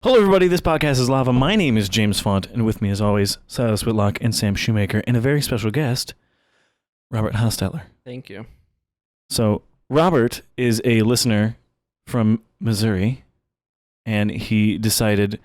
Hello, everybody. This podcast is Lava. My name is James Font, and with me, as always, Silas Whitlock and Sam Shoemaker, and a very special guest, Robert Hostetler. Thank you. So, Robert is a listener from Missouri, and he decided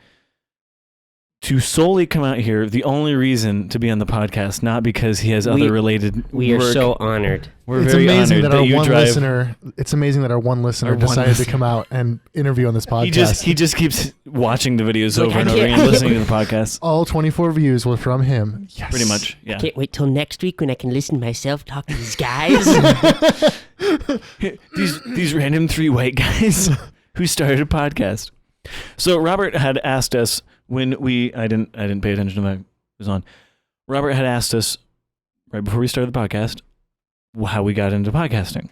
to solely come out here. The only reason to be on the podcast, not because he has other related We work. are so honored. We're It's very amazing honored that our you one drive. listener. It's amazing that our one listener decided to come out and interview on this podcast. He just keeps watching the videos Like, over I and over can't- again, and listening to the podcast. All 24 views were from him. Yes. Pretty much, yeah. Can't wait till next week when I can listen to myself talk to these guys. these random three white guys who started a podcast. So Robert had asked us when I didn't pay attention to that. It was on. Robert had asked us right before we started the podcast how we got into podcasting.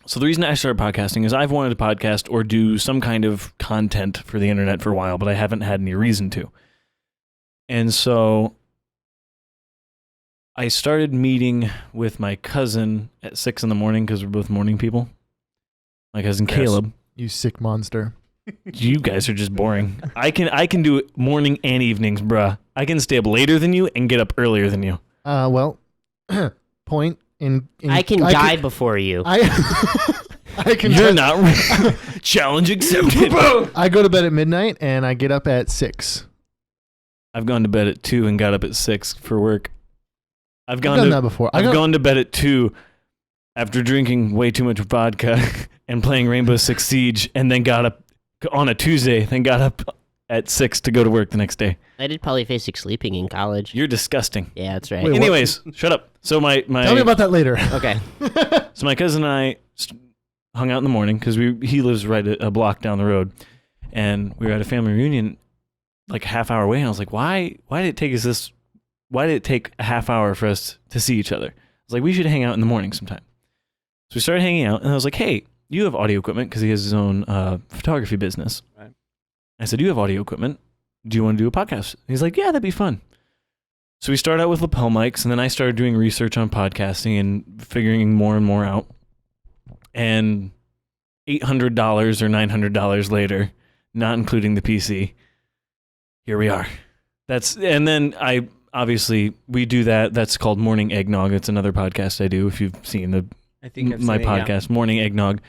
So the reason I started podcasting is I've wanted to podcast or do some kind of content for the internet for a while, but I haven't had any reason to. And so I started meeting with my cousin at 6 a.m. because we're both morning people. My cousin Caleb. You sick monster. You guys are just boring. I can do morning and evenings, bruh. I can stay up later than you and get up earlier than you. Well, point in I can die before you. I can. You're not. Challenge accepted. I go to bed at midnight and I get up at 6. I've gone to bed at 2 and got up at 6 for work. I've done that before. I've gone to bed at 2 after drinking way too much vodka and playing Rainbow Six Siege, and then got up on a Tuesday, then got up at 6 to go to work the next day. I did polyphasic sleeping in college. You're disgusting. Yeah, that's right. Wait, Anyways, shut up. So my Tell me about that later. Okay. So my cousin and I hung out in the morning because he lives right a block down the road, and we were at a family reunion like a half hour away. And I was like, why did it take a half hour for us to see each other? I was like, we should hang out in the morning sometime. So we started hanging out, and I was like, hey, you have audio equipment because he has his own photography business. Right. I said, you have audio equipment. Do you want to do a podcast? And he's like, yeah, that'd be fun. So we started out with lapel mics, and then I started doing research on podcasting and figuring more and more out. And $800 or $900 later, not including the PC, here we are. And then we do that. That's called Morning Eggnog. It's another podcast I do. If you've seen my podcast, Morning Eggnog.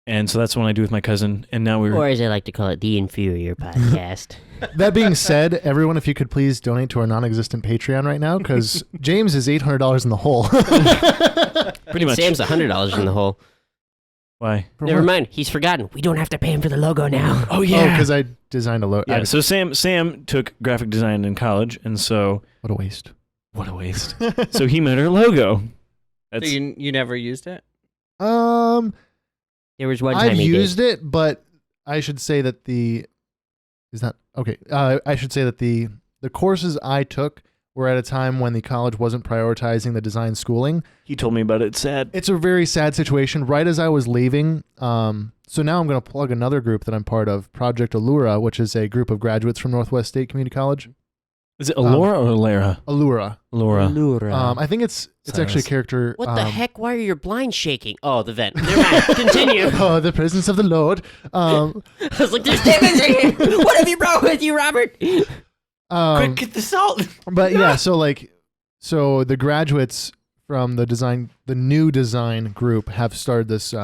And so that's the one I do with my cousin. And now Or as I like to call it, the inferior podcast. That being said, everyone, if you could please donate to our non-existent Patreon right now, because James is $800 in the hole. pretty much. Sam's $100 in the hole. Why? Never mind. He's forgotten. We don't have to pay him for the logo now. Oh yeah, because I designed a logo. Yeah. So Sam took graphic design in college, and so What a waste. what a waste. So he made our logo. So you never used it? There was one time I've he used did. it, but I should say that the courses I took were at a time when the college wasn't prioritizing the design schooling. He told me about it. It's sad. It's a very sad situation. Right as I was leaving, so now I'm going to plug another group that I'm part of, Project Allura, which is a group of graduates from Northwest State Community College. Is it Allura or Lara? Allura. Laura. I think it's actually a character. What the heck? Why are your blinds shaking? Oh, the vent. Never mind. Continue. Oh, the presence of the Lord. I was like, there's demons in here. What have you brought with you, Robert? Quick, get the salt. But yeah, so the graduates from the new design group have started this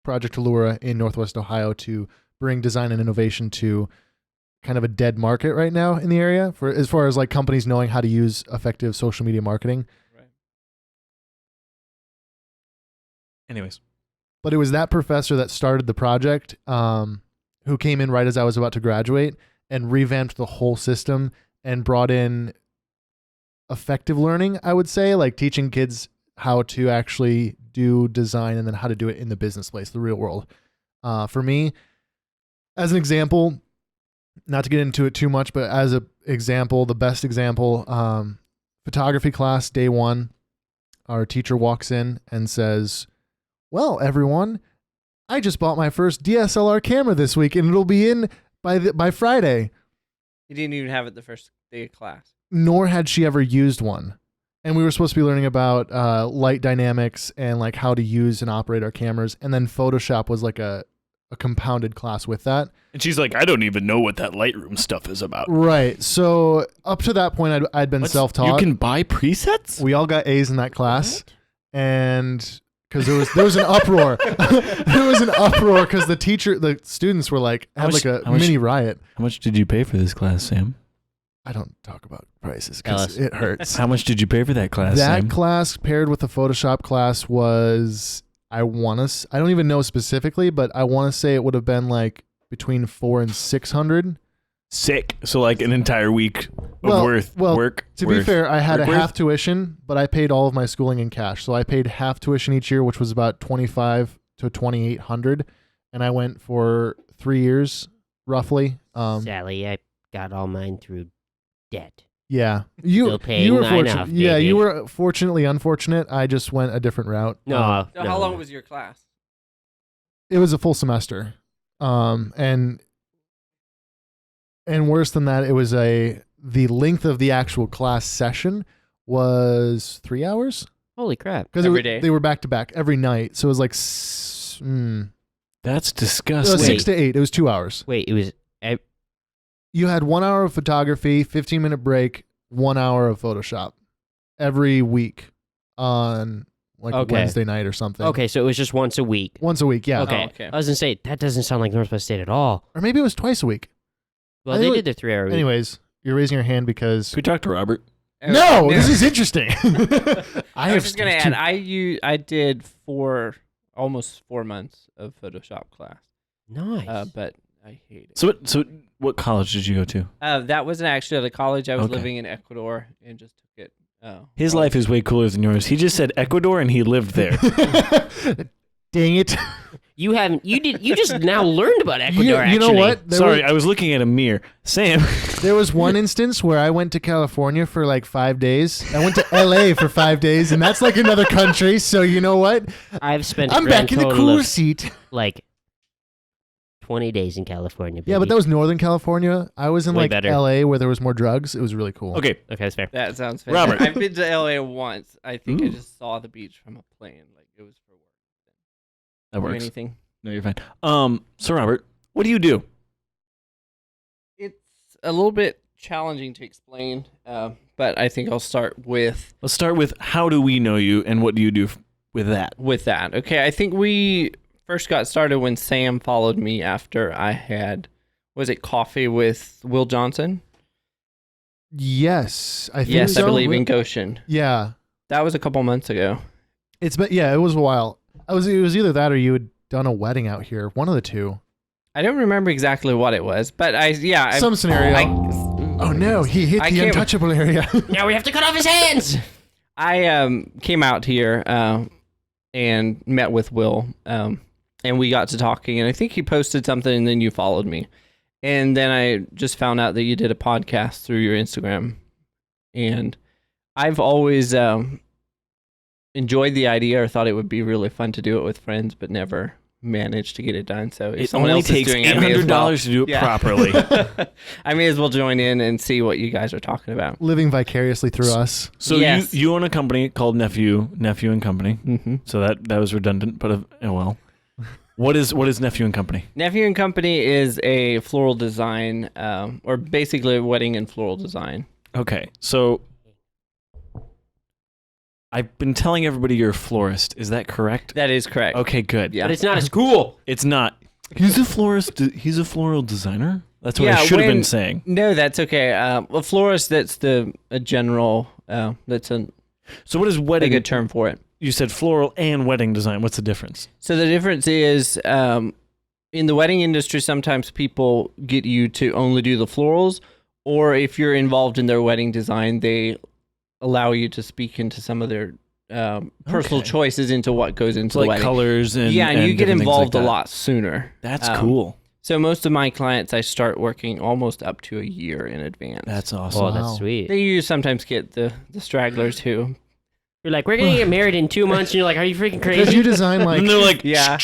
Project Allura in Northwest Ohio to bring design and innovation to kind of a dead market right now in the area for as far as like companies knowing how to use effective social media marketing. Right. Anyways. But it was that professor that started the project, who came in right as I was about to graduate and revamped the whole system and brought in effective learning, I would say, like teaching kids how to actually do design and then how to do it in the business place, the real world. For me, as an example, not to get into it too much, but as an example, the best example, photography class, day 1, our teacher walks in and says, well, everyone, I just bought my first DSLR camera this week and it'll be in by Friday. You didn't even have it the first day of class. Nor had she ever used one. And we were supposed to be learning about light dynamics and like how to use and operate our cameras. And then Photoshop was like a a compounded class with that. And she's like, I don't even know what that Lightroom stuff is about. Right. So up to that point, I'd been self-taught. You can buy presets? We all got A's in that class, and because there was an uproar. There was an uproar because the students were like, had like a mini riot. How much did you pay for this class, Sam? I don't talk about prices because it hurts. How much did you pay for that class, That Sam? class paired with the Photoshop class was, I don't even know specifically, but I want to say it would have been like between $400 and $600. Sick. So like an entire week of work. To be fair, I had a half tuition, but I paid all of my schooling in cash. So I paid half tuition each year, which was about $2,500 to $2,800, and I went for 3 years roughly. Sadly, I got all mine through debt. Yeah, Still you paying were mine fortunate. off, Yeah, baby. you were fortunately unfortunate. I just went a different route. No. So how long was your class? It was a full semester, and worse than that, it was the length of the actual class session was 3 hours Holy crap. because Every day? they were back to back every night, so it was like That's it disgusting. was 6 to 8. It was 2 hours. Wait, it was... You had 1 hour of photography, 15-minute break, 1 hour of Photoshop every week on like Okay. Wednesday night or something. Okay, so it was just once a week. Once a week, yeah. Okay. Oh, okay. I was going to say, that doesn't sound like Northwest State at all. Or maybe it was twice a week. Well, I they think did their 3 hour week. Anyways, you're raising your hand because... Can we talk to Robert? No, this is interesting. I was just gonna add. I did almost 4 months of Photoshop class. Nice. But I hate it. So what college did you go to? That wasn't actually at a college. I was Okay. living in Ecuador and just took it. His life is way cooler than yours. He just said Ecuador and he lived there. Dang it. You just now learned about Ecuador, You know actually. what? Sorry, I was looking at a mirror. Sam. There was one instance where I went to California for like 5 days. I went to LA for 5 days, and that's like another country. So you know what? I've spent I'm a grand back in the total cooler of, seat. like 20 days in California. Yeah, but baby. that was Northern California. I was in Way like better. LA where there was more drugs. It was really cool. Okay. Okay, that's fair. That sounds fair. Robert. I've been to LA once. I think I Ooh. just saw the beach from a plane. Like it was for work. That Or works. anything. No, you're fine. So Robert, what do you do? It's a little bit challenging to explain, but I think I'll start with Let's start with how do we know you and what do you do with that? that. Okay, I think we first got started when Sam followed me after I had, was it coffee with Will Johnson? Yes, I think Yes, so. I believe in Goshen. Yeah, That was a couple months ago. it was a while. It was either that or you had done a wedding out here. One of the two. I don't remember exactly what it was, but Some scenario. Oh no, he hit I the can't- untouchable area. Now we have to cut off his hands! I came out here and met with Will, and we got to talking, and I think he posted something, and then you followed me. And then I just found out that you did a podcast through your Instagram. And I've always enjoyed the idea or thought it would be really fun to do it with friends, but never managed to get it done. So if It someone only else is takes doing it, I may as well- $800 to do it Yeah. properly. I may as well join in and see what you guys are talking about. Living vicariously through us. So Yes. you own a company called Nephew and Company. Mm-hmm. So that was redundant, but oh well. What is Nephew and Company? Nephew and Company is a floral design, or basically a wedding and floral design. Okay, so I've been telling everybody you're a florist. Is that correct? That is correct. Okay, good. Yeah. But it's not as cool. It's not. He's a florist. He's a floral designer. That's what I Yeah, should have been when- saying. No, that's okay. A florist, that's a general, that's a So what is wedding? good term for it. You said floral and wedding design. What's the difference? So the difference is, in the wedding industry, sometimes people get you to only do the florals, or if you're involved in their wedding design, they allow you to speak into some of their personal Okay. choices into what goes into So the like wedding. colors and and you get different things involved like a that. lot sooner. That's Um, cool. So most of my clients, I start working almost up to a year in advance. That's awesome. Oh, Wow. that's sweet. You sometimes get the stragglers who, You're like, we're going to get married in 2 months, and you're like, are you freaking Because crazy? you design like, and they're like, Yeah.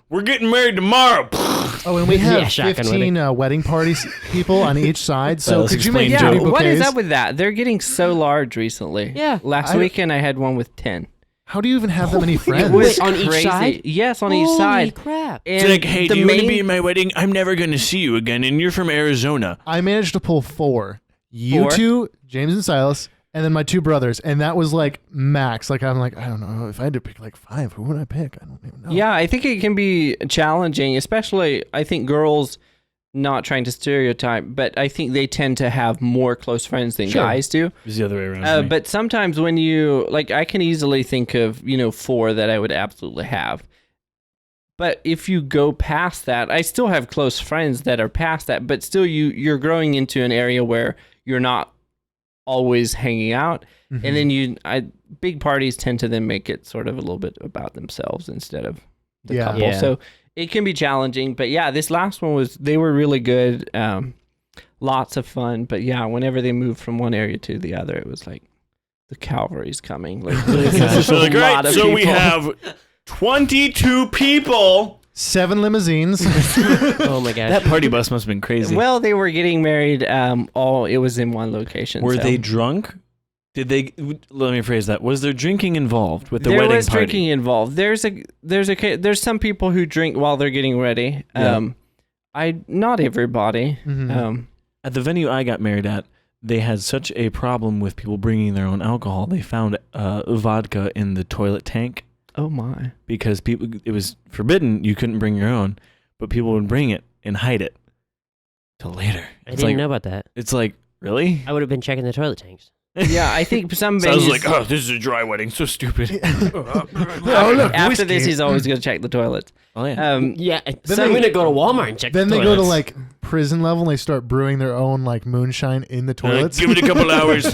we're getting married tomorrow. oh, and we Yeah, have shotgun 15 wedding parties people on each side. So let's could you make explain 30 Joe. what is bouquets? up with that? They're getting so large recently. Yeah. Last weekend I had one with 10. How do you even have that many friends? It was On each crazy. side? Yes, on each Holy side. crap. And It's like, hey, the do you want to main- be in my wedding? I'm never going to see you again, and you're from Arizona. I managed to pull 4. You Four? 2, James and Silas, and then my 2 brothers, and that was like max. Like I'm like, I don't know if I had to pick like 5. Who would I pick? I don't even know. Yeah, I think it can be challenging, especially I think girls, not trying to stereotype, but I think they tend to have more close friends than Sure. guys do. It was the other way around. for me. But sometimes when you, like, I can easily think of, 4 that I would absolutely have. But if you go past that, I still have close friends that are past that, but still you're growing into an area where you're not always hanging out. Mhm. And then big parties tend to then make it sort of a little bit about themselves instead of the Yeah. couple. Yeah. So it can be challenging, but yeah, this last one they were really good. Lots of fun, but yeah, whenever they moved from one area to the other, it was like the cavalry's coming. Like, there's So, a like, lot right, of so we people. have 22 people. 7 limousines. Oh my gosh. That party bus must have been crazy. Well, they were getting married. It was in one location. Were so. they drunk? Did they? Let me phrase that. Was there drinking involved with the There wedding was party? drinking involved. There's some people who drink while they're getting ready. Yeah. Not everybody. Mhm. At the venue I got married at, they had such a problem with people bringing their own alcohol. They found vodka in the toilet tank Oh my. because it was forbidden. You couldn't bring your own, but people would bring it and hide it till later. I It's didn't like, know about that. It's like, really? I would have been checking the toilet tanks. Yeah, I think some So I was venues. like, oh, this is a dry wedding. So stupid. Oh, look, after whiskey. this, he's always going to check the toilets. Oh, yeah. Yeah, so Then I'm they- going to go to Walmart and check Then the they go to toilets. like prison level and they start brewing their own like moonshine in the They're like, toilets. give it a couple hours.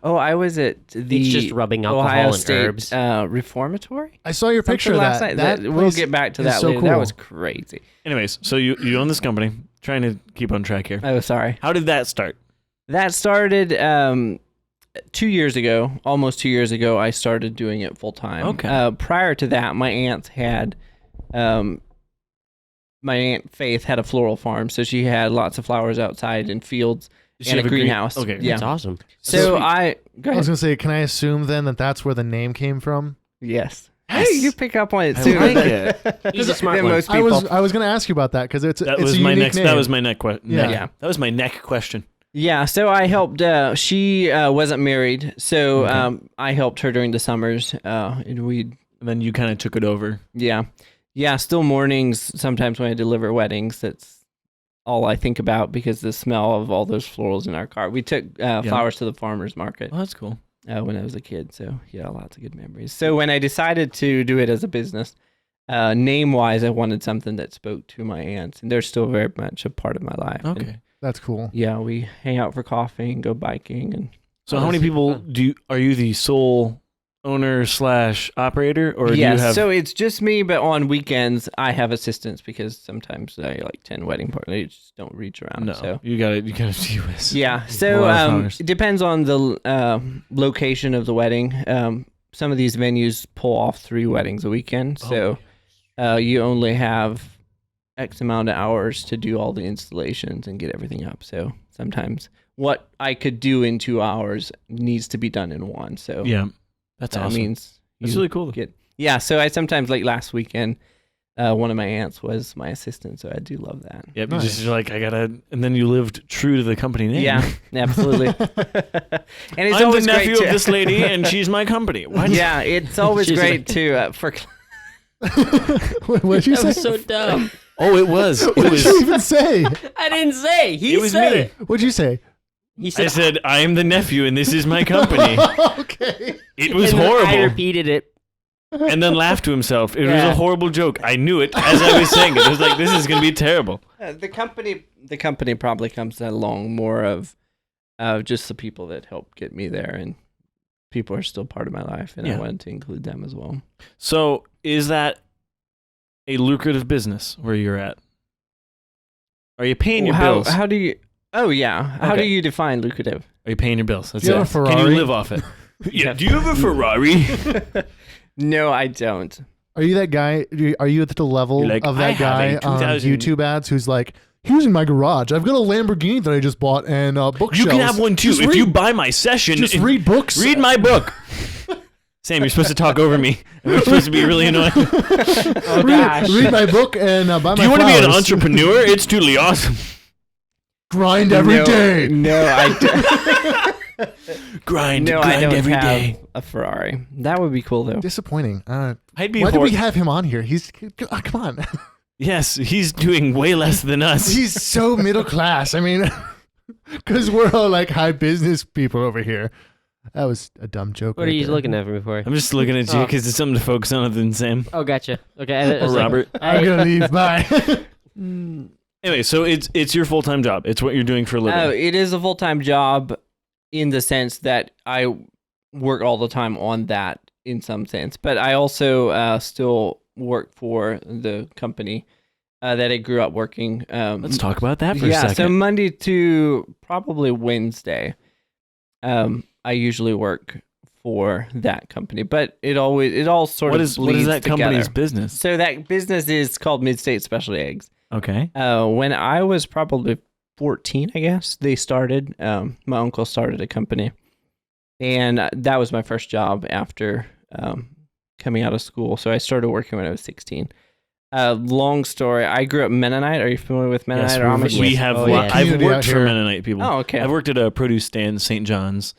Oh, I was at the It's just rubbing alcohol Ohio and State herbs. Reformatory. I saw your picture of Something that. last night. We'll place get back to is that so later. cool. That was crazy. Anyways, so you own this company. Trying to keep on track here. Oh, sorry. How did that start? That started 2 years ago, almost 2 years ago. I started doing it full time. Okay. Prior to that, my aunt Faith had a floral farm, so she had lots of flowers outside in fields Did she and a have greenhouse. Okay. Yeah. That's awesome. So Sweet. go I was ahead. gonna say, can I assume then that that's where the name came from? Yes. Yes. Hey, you pick up on it I sooner like than, it. He's a smart than one. most I people. was gonna ask you about that because it's That it's was a my unique next. name. That was my neck question. Yeah. Yeah. That was my neck question. Yeah, so I helped. She wasn't married, so Okay. I helped her during the summers, and And then you kind of took it over. still mornings. Sometimes when I deliver weddings, that's all I think about because the smell of all those florals in our car. We took flowers to the farmers market Oh, that's cool. when I was a kid, so yeah, lots of good memories. So when I decided to do it as a business, name-wise, I wanted something that spoke to my aunts, and they're still very much a part of my life. And, Okay. That's cool. yeah, we hang out for coffee and go biking, and So how many people are you the sole owner / operator, or do you have? So it's just me, but on weekends I have assistants because sometimes I like 10 wedding parties just don't reach around. no, So you got to do this. yeah, A so lot of flowers. it depends on the location of the wedding. Some of these venues pull off 3 weddings a weekend, so you only have X amount of hours to do all the installations and get everything up. So sometimes what I could do in 2 hours needs to be done in 1. So Yeah, that's that awesome. means That's you really cool. get so I sometimes, like last weekend, one of my aunts was my assistant, so I do love that. Yep, Nice. you just you're like I gotta, and then you lived true to the company name. Yeah, absolutely. And it's I'm the always great nephew to, of this lady, and she's my company. What? yeah, it's always She's great to for What did you That say? was so dumb. Oh, it was. It What did was. you even say? I didn't say. He It was said me. it. What'd you say? He I said, said I am the nephew, and this is my company. Okay. It was and then I horrible. repeated it. And then laughed to himself. It was Yeah. a horrible joke. I knew it as I was saying it. I was like, this is gonna be terrible. the company probably comes along more of just the people that helped get me there, and people are still part of my life, and I Yeah. wanted to include them as well. So, is that a lucrative business where you're at? Are you paying your bills? How do you? Oh yeah. How do Okay. you define lucrative? Are you paying your bills? That's Do you it. have a Ferrari? Can you live off it? Yeah. Do you have a Ferrari? No, I don't. Are you that guy? Are you at the level You're like, of I that guy have a on 2000 YouTube ads who's like, "Here's in my garage. I've got a Lamborghini that I just bought and bookshelves. You can have one too Just if read, you buy my session. just and read books. Read my book. Sam, you're supposed to talk over me. We're supposed to be really annoying. Oh gosh. Read my book and buy my Do you want to be an flowers. entrepreneur? It's totally awesome. Grind every day. No, Grind I don't every have day. a Ferrari. That would be cool though. Disappointing. I'd be Why do we have him on here? He's come on. Yes, he's doing way less than us. He's so middle class. I mean, because we're all like high business people over here. That was a dumb joke. What are you looking at me for? I'm just looking at you because it's something to focus on other than Sam Oh, gotcha. Okay. or Robert. I'm gonna leave. Bye. Anyway, so it's your full-time job. It's what you're doing for a living. It is a full-time job in the sense that I work all the time on that in some sense, but I also still work for the company that I grew up working. Let's talk about that for a yeah, second. so Monday to probably Wednesday, I usually work for that company, but it all sort what of is bleeds that together. company's business? So that business is called Midstate Specialty Eggs. Okay. When I was probably 14, I guess, they started. My uncle started a company, and that was my first job after coming out of school. So I started working when I was 16. Long story. I grew up Mennonite. Are you familiar with Mennonite Yes, or Amish? we have. Oh, yes. I've Community worked out for here. Mennonite people. Oh, okay. I've worked at a produce stand, St. John's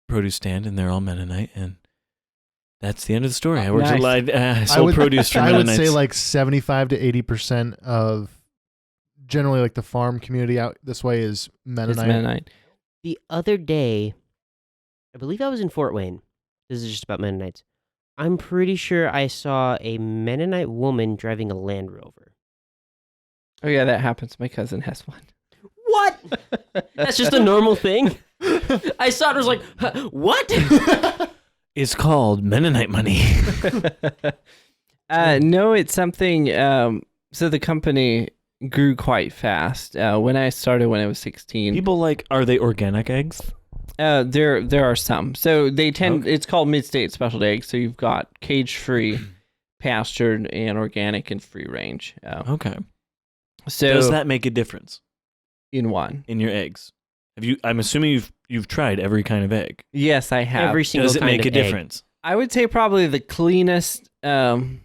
produce stand, and they're all Mennonite, and that's the end of the story. I worked Nice. I sold produce for I would Mennonites. say like 75 to 80% of generally like the farm community out this way is It's Mennonite. Mennonite. The other day, I believe I was in Fort Wayne. This is just about Mennonites. I'm pretty sure I saw a Mennonite woman driving a Land Rover. Oh yeah, that happens. My cousin has one. What? That's just a normal thing? I saw it, was like, huh, what? It's called Mennonite money. No, it's something. So the company grew quite fast. When I started when I was 16, People are they organic eggs? there are some. So they tend. Okay. It's called Midstate Specialty Eggs. So you've got cage-free, pastured, and organic and free range. Okay. So Does that make a difference in one? in your eggs? I'm assuming you've tried every kind of egg. Yes, I have. Every single Does it kind make of a egg. difference? I would say probably the cleanest, the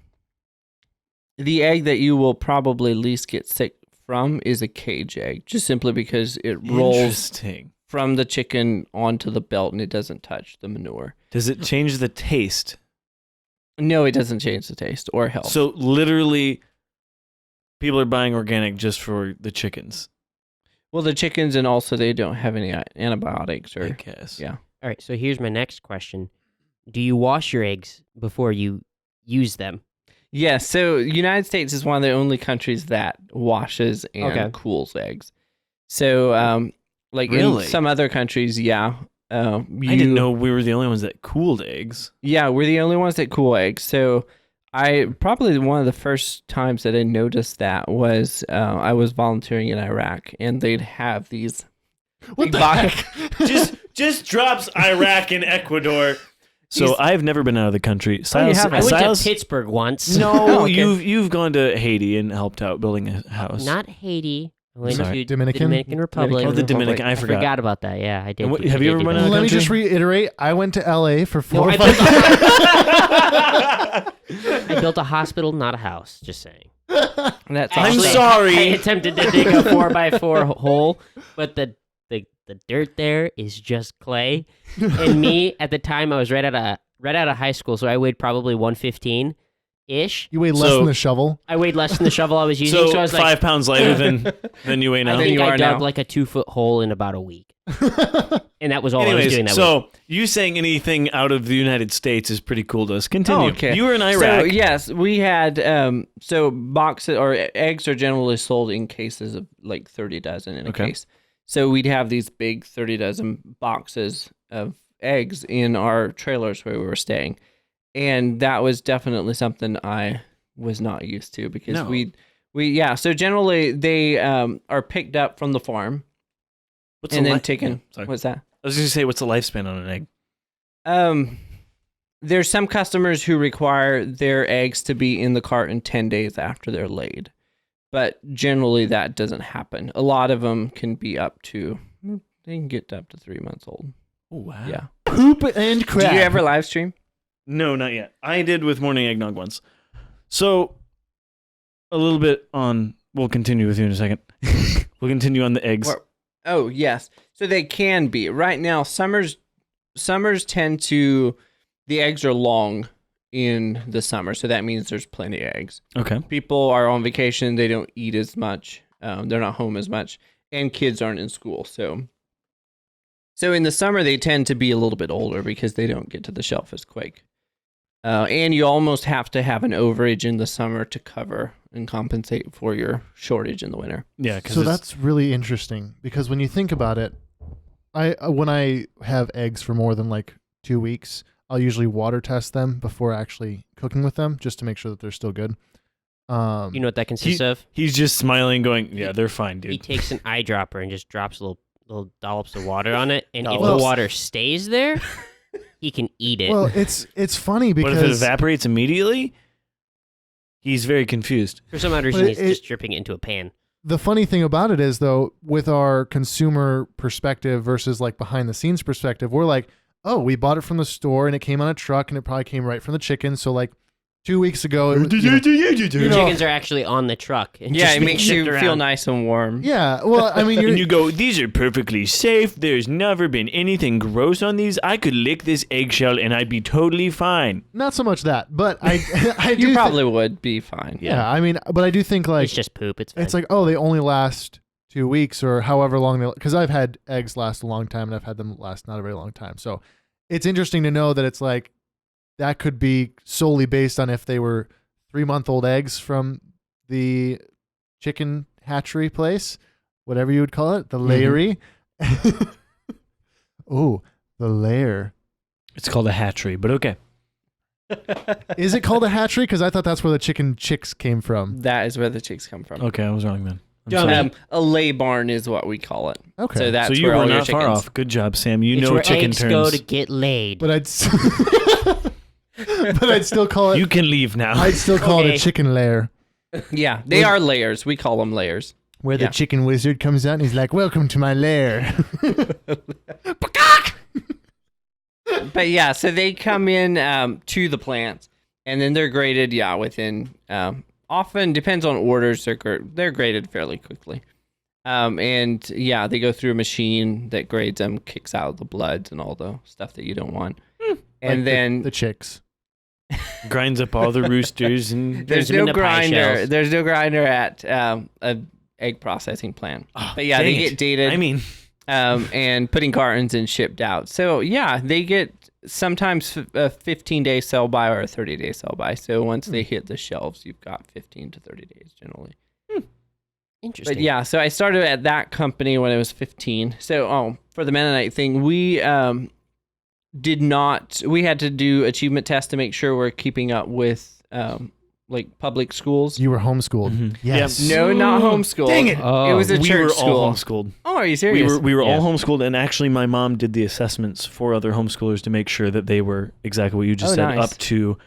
egg that you will probably least get sick from is a cage egg, just simply because it rolls Interesting. from the chicken onto the belt and it doesn't touch the manure. Does it change the taste? No, it doesn't change the taste or health. So literally, people are buying organic just for the chickens. Well, the chickens, and also they don't have any antibiotics I or guess. yeah. All right, so here's my next question. Do you wash your eggs before you use them? Yeah, so United States is one of the only countries that washes and Okay. cools eggs. So, like Really? in some other countries, yeah. I didn't know we were the only ones that cooled eggs. Yeah, we're the only ones that cool eggs. So probably one of the first times that I noticed that was I was volunteering in Iraq, and they'd have these. What big the box- heck? just drops Iraq and Ecuador. So He's- I've never been out of the country. Silas, haven't? I went Silas, to Pittsburgh once. no, Oh, okay. you've gone to Haiti and helped out building a house. Not Haiti. I went Sorry. to Dominican? the Dominican Republic. Oh, the Republic. Dominican. I I forgot. forgot about that. Yeah, I did. And what- I have you did ever do run that. out of Let me country? just reiterate. I went to LA for 4 No, or I 5 I built a hospital, not a house. Just saying. That's I'm awesome. sorry. I attempted to dig a 4x4 hole, but the dirt there is just clay. And me at the time, I was right out of high school, so I weighed probably 115 ish. You weigh less So- than the shovel. I weighed less than the shovel I was using, So, so I was 5 like, pounds lighter than you weigh I now. Than think you I are dug now. like a 2-foot hole in about a week, and that was all I was doing. Anyways, That so you saying anything out of the United States is pretty cool to us. Continue. Oh, okay. You were in So Iraq. yes, we had so boxes or eggs are generally sold in cases of like 30 dozen in a Okay. case. So we'd have these big 30 dozen boxes of eggs in our trailers where we were staying, and that was definitely something I was not used to because No. we So generally they are picked up from the farm What's and the then li- taken. Yeah, sorry. What's that? I was going to say, what's the lifespan on an egg? There's some customers who require their eggs to be in the carton 10 days after they're laid. But generally that doesn't happen. A lot of them can be they can get up to 3 months old. Oh, wow. Yeah. Poop and crap. Do you ever live stream? No, not yet. I did with morning eggnog once. So, a little bit on. We'll continue with you in a second. We'll continue on the eggs. Oh, yes. So they can be. Right now, summers tend to, the eggs are long in the summer, so that means there's plenty of eggs. Okay. People are on vacation, they don't eat as much, they're not home as much, and kids aren't in school. So in the summer, they tend to be a little bit older because they don't get to the shelf as quick. And you almost have to have an overage in the summer to cover and compensate for your shortage in the winter. Yeah. So that's really interesting because when you think about it, when I have eggs for more than like 2 weeks, I'll usually water test them before actually cooking with them just to make sure that they're still good. You know what that consists of? He's just smiling, going, "Yeah, they're fine, dude." He takes an eyedropper and just drops little dollops of water on it, and if Dollops. the water stays there, he can eat it. Well, it's funny because But if it evaporates immediately, he's very confused. For some odd reason, but he's just dripping it into a pan. the funny thing about it is though, with our consumer perspective versus like behind the scenes perspective, we're like, oh, we bought it from the store and it came on a truck and it probably came right from the chicken. So like 2 weeks ago, it was, The chickens are actually on the truck. And Yeah, just it being makes you shipped feel around. nice and warm. yeah. Well, I mean, And you go, "These are perfectly safe. There's never been anything gross on these. I could lick this eggshell and I'd be totally fine." not so much that, but I do You probably would be fine. yeah. I mean, but I do think like It's just poop. It's fine. it's like, oh, they only last 2 weeks or however long they, because I've had eggs last a long time and I've had them last not a very long time. So it's interesting to know that it's like that could be solely based on if they were 3-month-old eggs from the chicken hatchery place, whatever you would call it, the layery. Oh, the layer. It's called a hatchery, but okay. Is it called a hatchery? Because I thought that's where the chicken chicks came from. That is where the chicks come from. Okay, I was wrong then. I'm Dummy. sorry. A lay barn is what we call it. Okay. So that's So you where were all your not far chickens. off. Good job, Sam. You it's know where chicken eggs terms. go to get laid. But I'd still call it. You can leave now. I'd still call it Okay. a chicken lair. Yeah, they are layers. We call them layers. Where Yeah. the chicken wizard comes out and he's like, "Welcome to my lair." But yeah, so they come in to the plants, and then they're graded. Yeah, within often depends on orders. They're graded fairly quickly, and yeah, they go through a machine that grades them, kicks out the bloods and all the stuff that you don't want, and Like then the chicks. Grinds up all the roosters and there's them no into pie grinder. shells. There's no grinder at a egg processing plant. Oh, But yeah, they dang get it. dated. I mean, And putting cartons and shipped out. So yeah, they get sometimes a 15-day sell by or a 30-day sell by. So once they hit the shelves, you've got 15 to 30 days generally. Interesting. But yeah, so I started at that company when I was 15. So for the Mennonite thing, we had to do achievement tests to make sure we're keeping up with like public schools. You were homeschooled. Mhm. Yes. No, not homeschooled. Dang it. It was a we church were school. all homeschooled. Oh, are you serious? We were Yeah. all homeschooled, and actually, my mom did the assessments for other homeschoolers to make sure that they were exactly what you just Oh, said, nice. up to,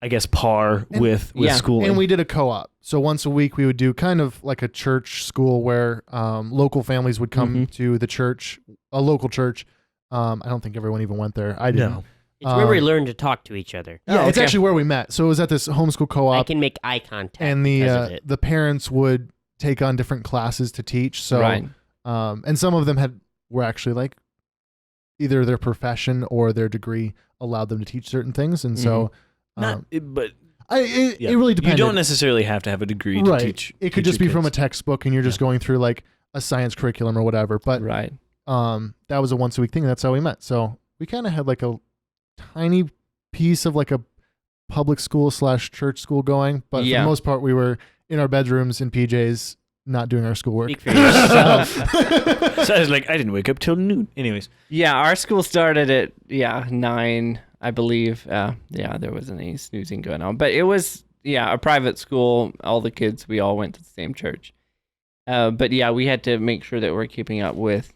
I guess, par And- with yeah, schooling. And we did a co-op. So once a week we would do kind of like a church school where local families would come to the church, a local church. I don't think everyone even went there. I didn't. No. It's where we Um, learn to talk to each other. Yeah, it's okay. actually where we met. So it was at this homeschool I co-op, can make eye contact and because of the it. the parents would take on different classes to teach. So right. and some of them were actually like either their profession or their degree allowed them to teach certain things, and so Not, but it yeah. really You depended. don't necessarily have to have a degree to Right. teach. It could teach just your be from a kids. textbook, and you're just going through like a science curriculum or whatever. But Right. that was a once a week thing. That's how we met. So we kind of had like a tiny piece of like a public school / church school going, but for Yeah. the most part, we were in our bedrooms in PJs, not doing our schoolwork. Speak for yourself. So I was like, I didn't wake up till noon. Anyways, Yeah, our school started at 9, I believe. There wasn't any snoozing going on, but it was a private school. All the kids, we all went to the same church. But yeah, we had to make sure that we're keeping up with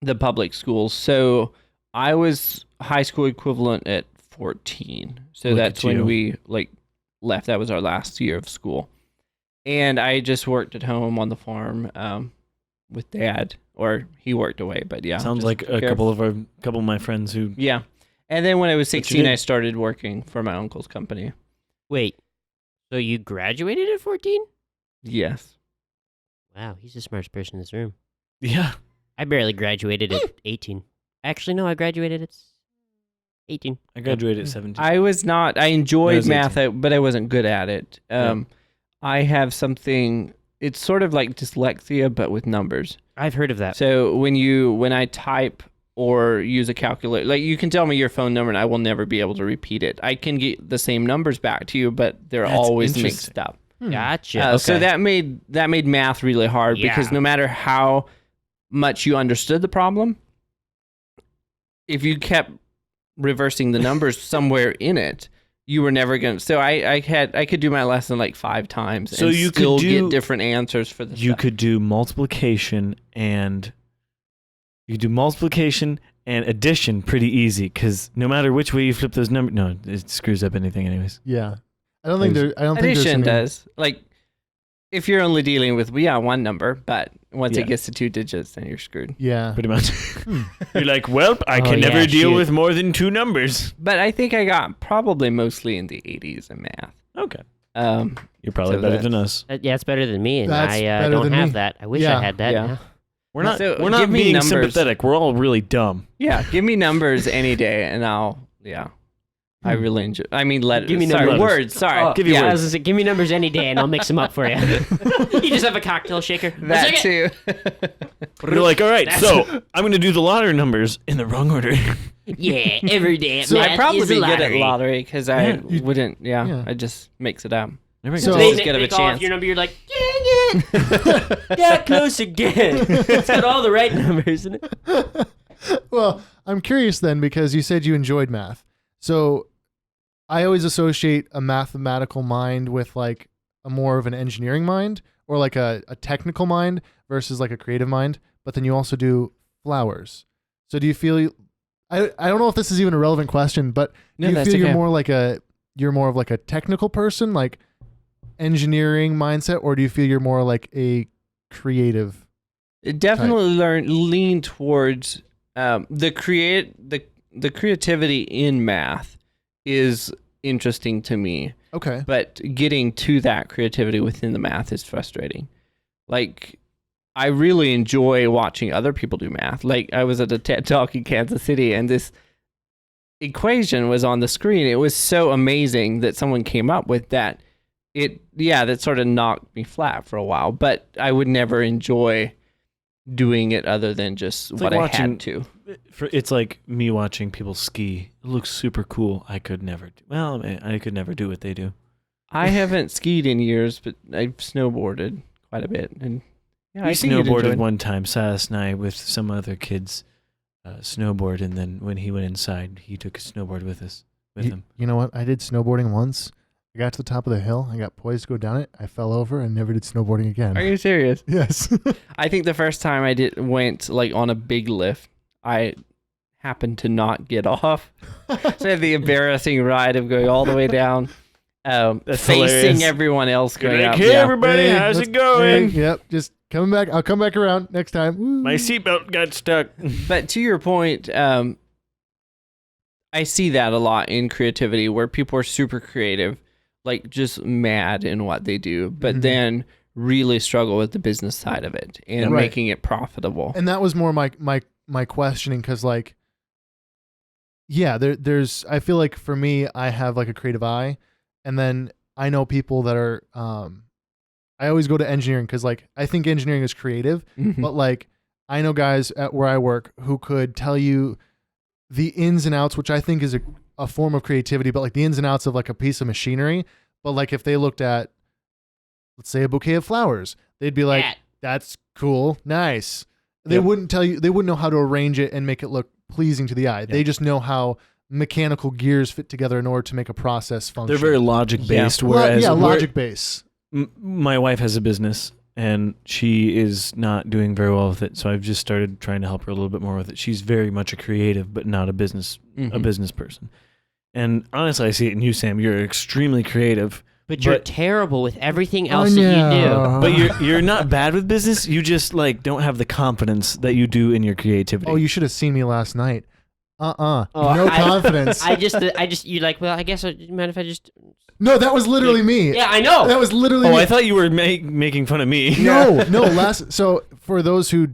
the public schools. So I was high school equivalent at 14. So Look that's at when you. we left. That was our last year of school. And I just worked at home on the farm with Dad, or he worked away. But yeah, sounds just like took a care couple of my friends who. Yeah. And then when I was But you 16, did. I started working for my uncle's company. Wait, so you graduated at 14? Yes. Wow, he's the smartest person in this room. Yeah. I barely graduated at 18. Actually, no, I graduated at 18. I graduated at 17. I was not. I enjoyed was math, but I wasn't good at it. I have something. It's sort of like dyslexia, but with numbers. I've heard of that. So when I type or use a calculator, like you can tell me your phone number, and I will never be able to repeat it. I can get the same numbers back to you, but they're That's always interesting. mixed up. Gotcha. Okay. So that made math really hard because Yeah. no matter how much you understood the problem, if you kept reversing the numbers somewhere in it, you were never going to. So I could do my lesson like 5 times So and you could still do- get different answers for the You stuff. could do multiplication and addition pretty easy because no matter which way you flip those numbers, no, it screws up anything anyways. Yeah. I don't think there's Addition any- does. Like if you're only dealing with one number, but once Yeah. it gets to 2 digits, then you're screwed. Yeah. Pretty much. You're like, well, I Oh, can yeah, never deal shoot. with more than 2 numbers. But I think I got probably mostly in the 80s in math. Okay. You're probably So better that's- than us. Yeah, it's better than me, and That's I better don't than have me. that. I wish Yeah. I had that. Yeah. now. We're not So, we're not give me being numbers. sympathetic. We're all really dumb. Yeah, give me numbers any day, and I really enjoy. I mean, Give me sorry, numbers. words. Sorry, Oh, Give you yeah, I words. was gonna say, give me numbers any day, and I'll mix them up for you. You just have a cocktail shaker. that Let's take too. You're like, all right, That's- so I'm going to do the lottery numbers in the wrong order. it. Yeah, every day. So math I'd probably is a be good at lottery. lottery because I Yeah, you- wouldn't. Yeah, yeah. I just mix it up. There we So- go. They, Always good of they a call off chance. your number. You're like, dang it, got close again. It's got all the right numbers in it. Well, I'm curious then because you said you enjoyed math. So I always associate a mathematical mind with like a more of an engineering mind or like a technical mind versus like a creative mind. But then you also do flowers. So do you feel I don't know if this is even a relevant question, but No, do you that's feel okay. you're more of like a technical person, like engineering mindset, or do you feel you're more like a creative? It definitely lean towards the creativity in math is interesting to me, Okay. but getting to that creativity within the math is frustrating. Like, I really enjoy watching other people do math. Like, I was at a TED Talk in Kansas City, and this equation was on the screen. It was so amazing that someone came up with that. That sort of knocked me flat for a while, but I would never enjoy doing it other than just It's what like I watching- had to. It's like me watching people ski. It looks super cool. I could never I could never do what they do. I haven't skied in years, but I've snowboarded quite a bit, and yeah, We I think you'd snowboarded enjoy it. one time, Silas and I, with some other kids, snowboard, and then when he went inside, he took a snowboard with him. You know what? I did snowboarding once. I got to the top of the hill. I got poised to go down it. I fell over and never did snowboarding again. Are you serious? Yes. I think the first time I went like on a big lift, I happened to not get off. So I had the embarrassing ride of going all the way down, That's facing hilarious. everyone else going Like, up. hey, Yeah. everybody, Hey, how's let's- it going? hey, yep. Just coming back. I'll come back around next time. Woo. My seatbelt got stuck. But to your point, I see that a lot in creativity where people are super creative, like just mad in what they do, but Mhm. then really struggle with the business side of it and Right. making it profitable. And that was more my questioning because like, yeah, there's. I feel like for me, I have like a creative eye, and then I know people that are. I always go to engineering because like I think engineering is creative, Mhm. but like I know guys at where I work who could tell you the ins and outs, which I think is a form of creativity, but like the ins and outs of like a piece of machinery. But like if they looked at, let's say, a bouquet of flowers, they'd be like, Yeah. that's cool, nice. They Yep. wouldn't tell you, they wouldn't know how to arrange it and make it look pleasing to the eye. They just know how mechanical gears fit together in order to make a process function. They're very logic based, Lo- whereas yeah, we're- logic base. my wife has a business and she is not doing very well with it, so I've just started trying to help her a little bit more with it. She's very much a creative but not a business Mhm. person. And honestly, I see it in you, Sam. You're extremely creative, But you're But- terrible with everything else Oh, that yeah. you do. but you're not bad with business. You just like don't have the confidence that you do in your creativity. Oh, you should have seen me last night. Oh, no confidence. I just, you're like, well, I guess, you mind if I just... No, that was literally me. Yeah, I know. That was literally Oh, me. I thought you were making fun of me. No. So for those who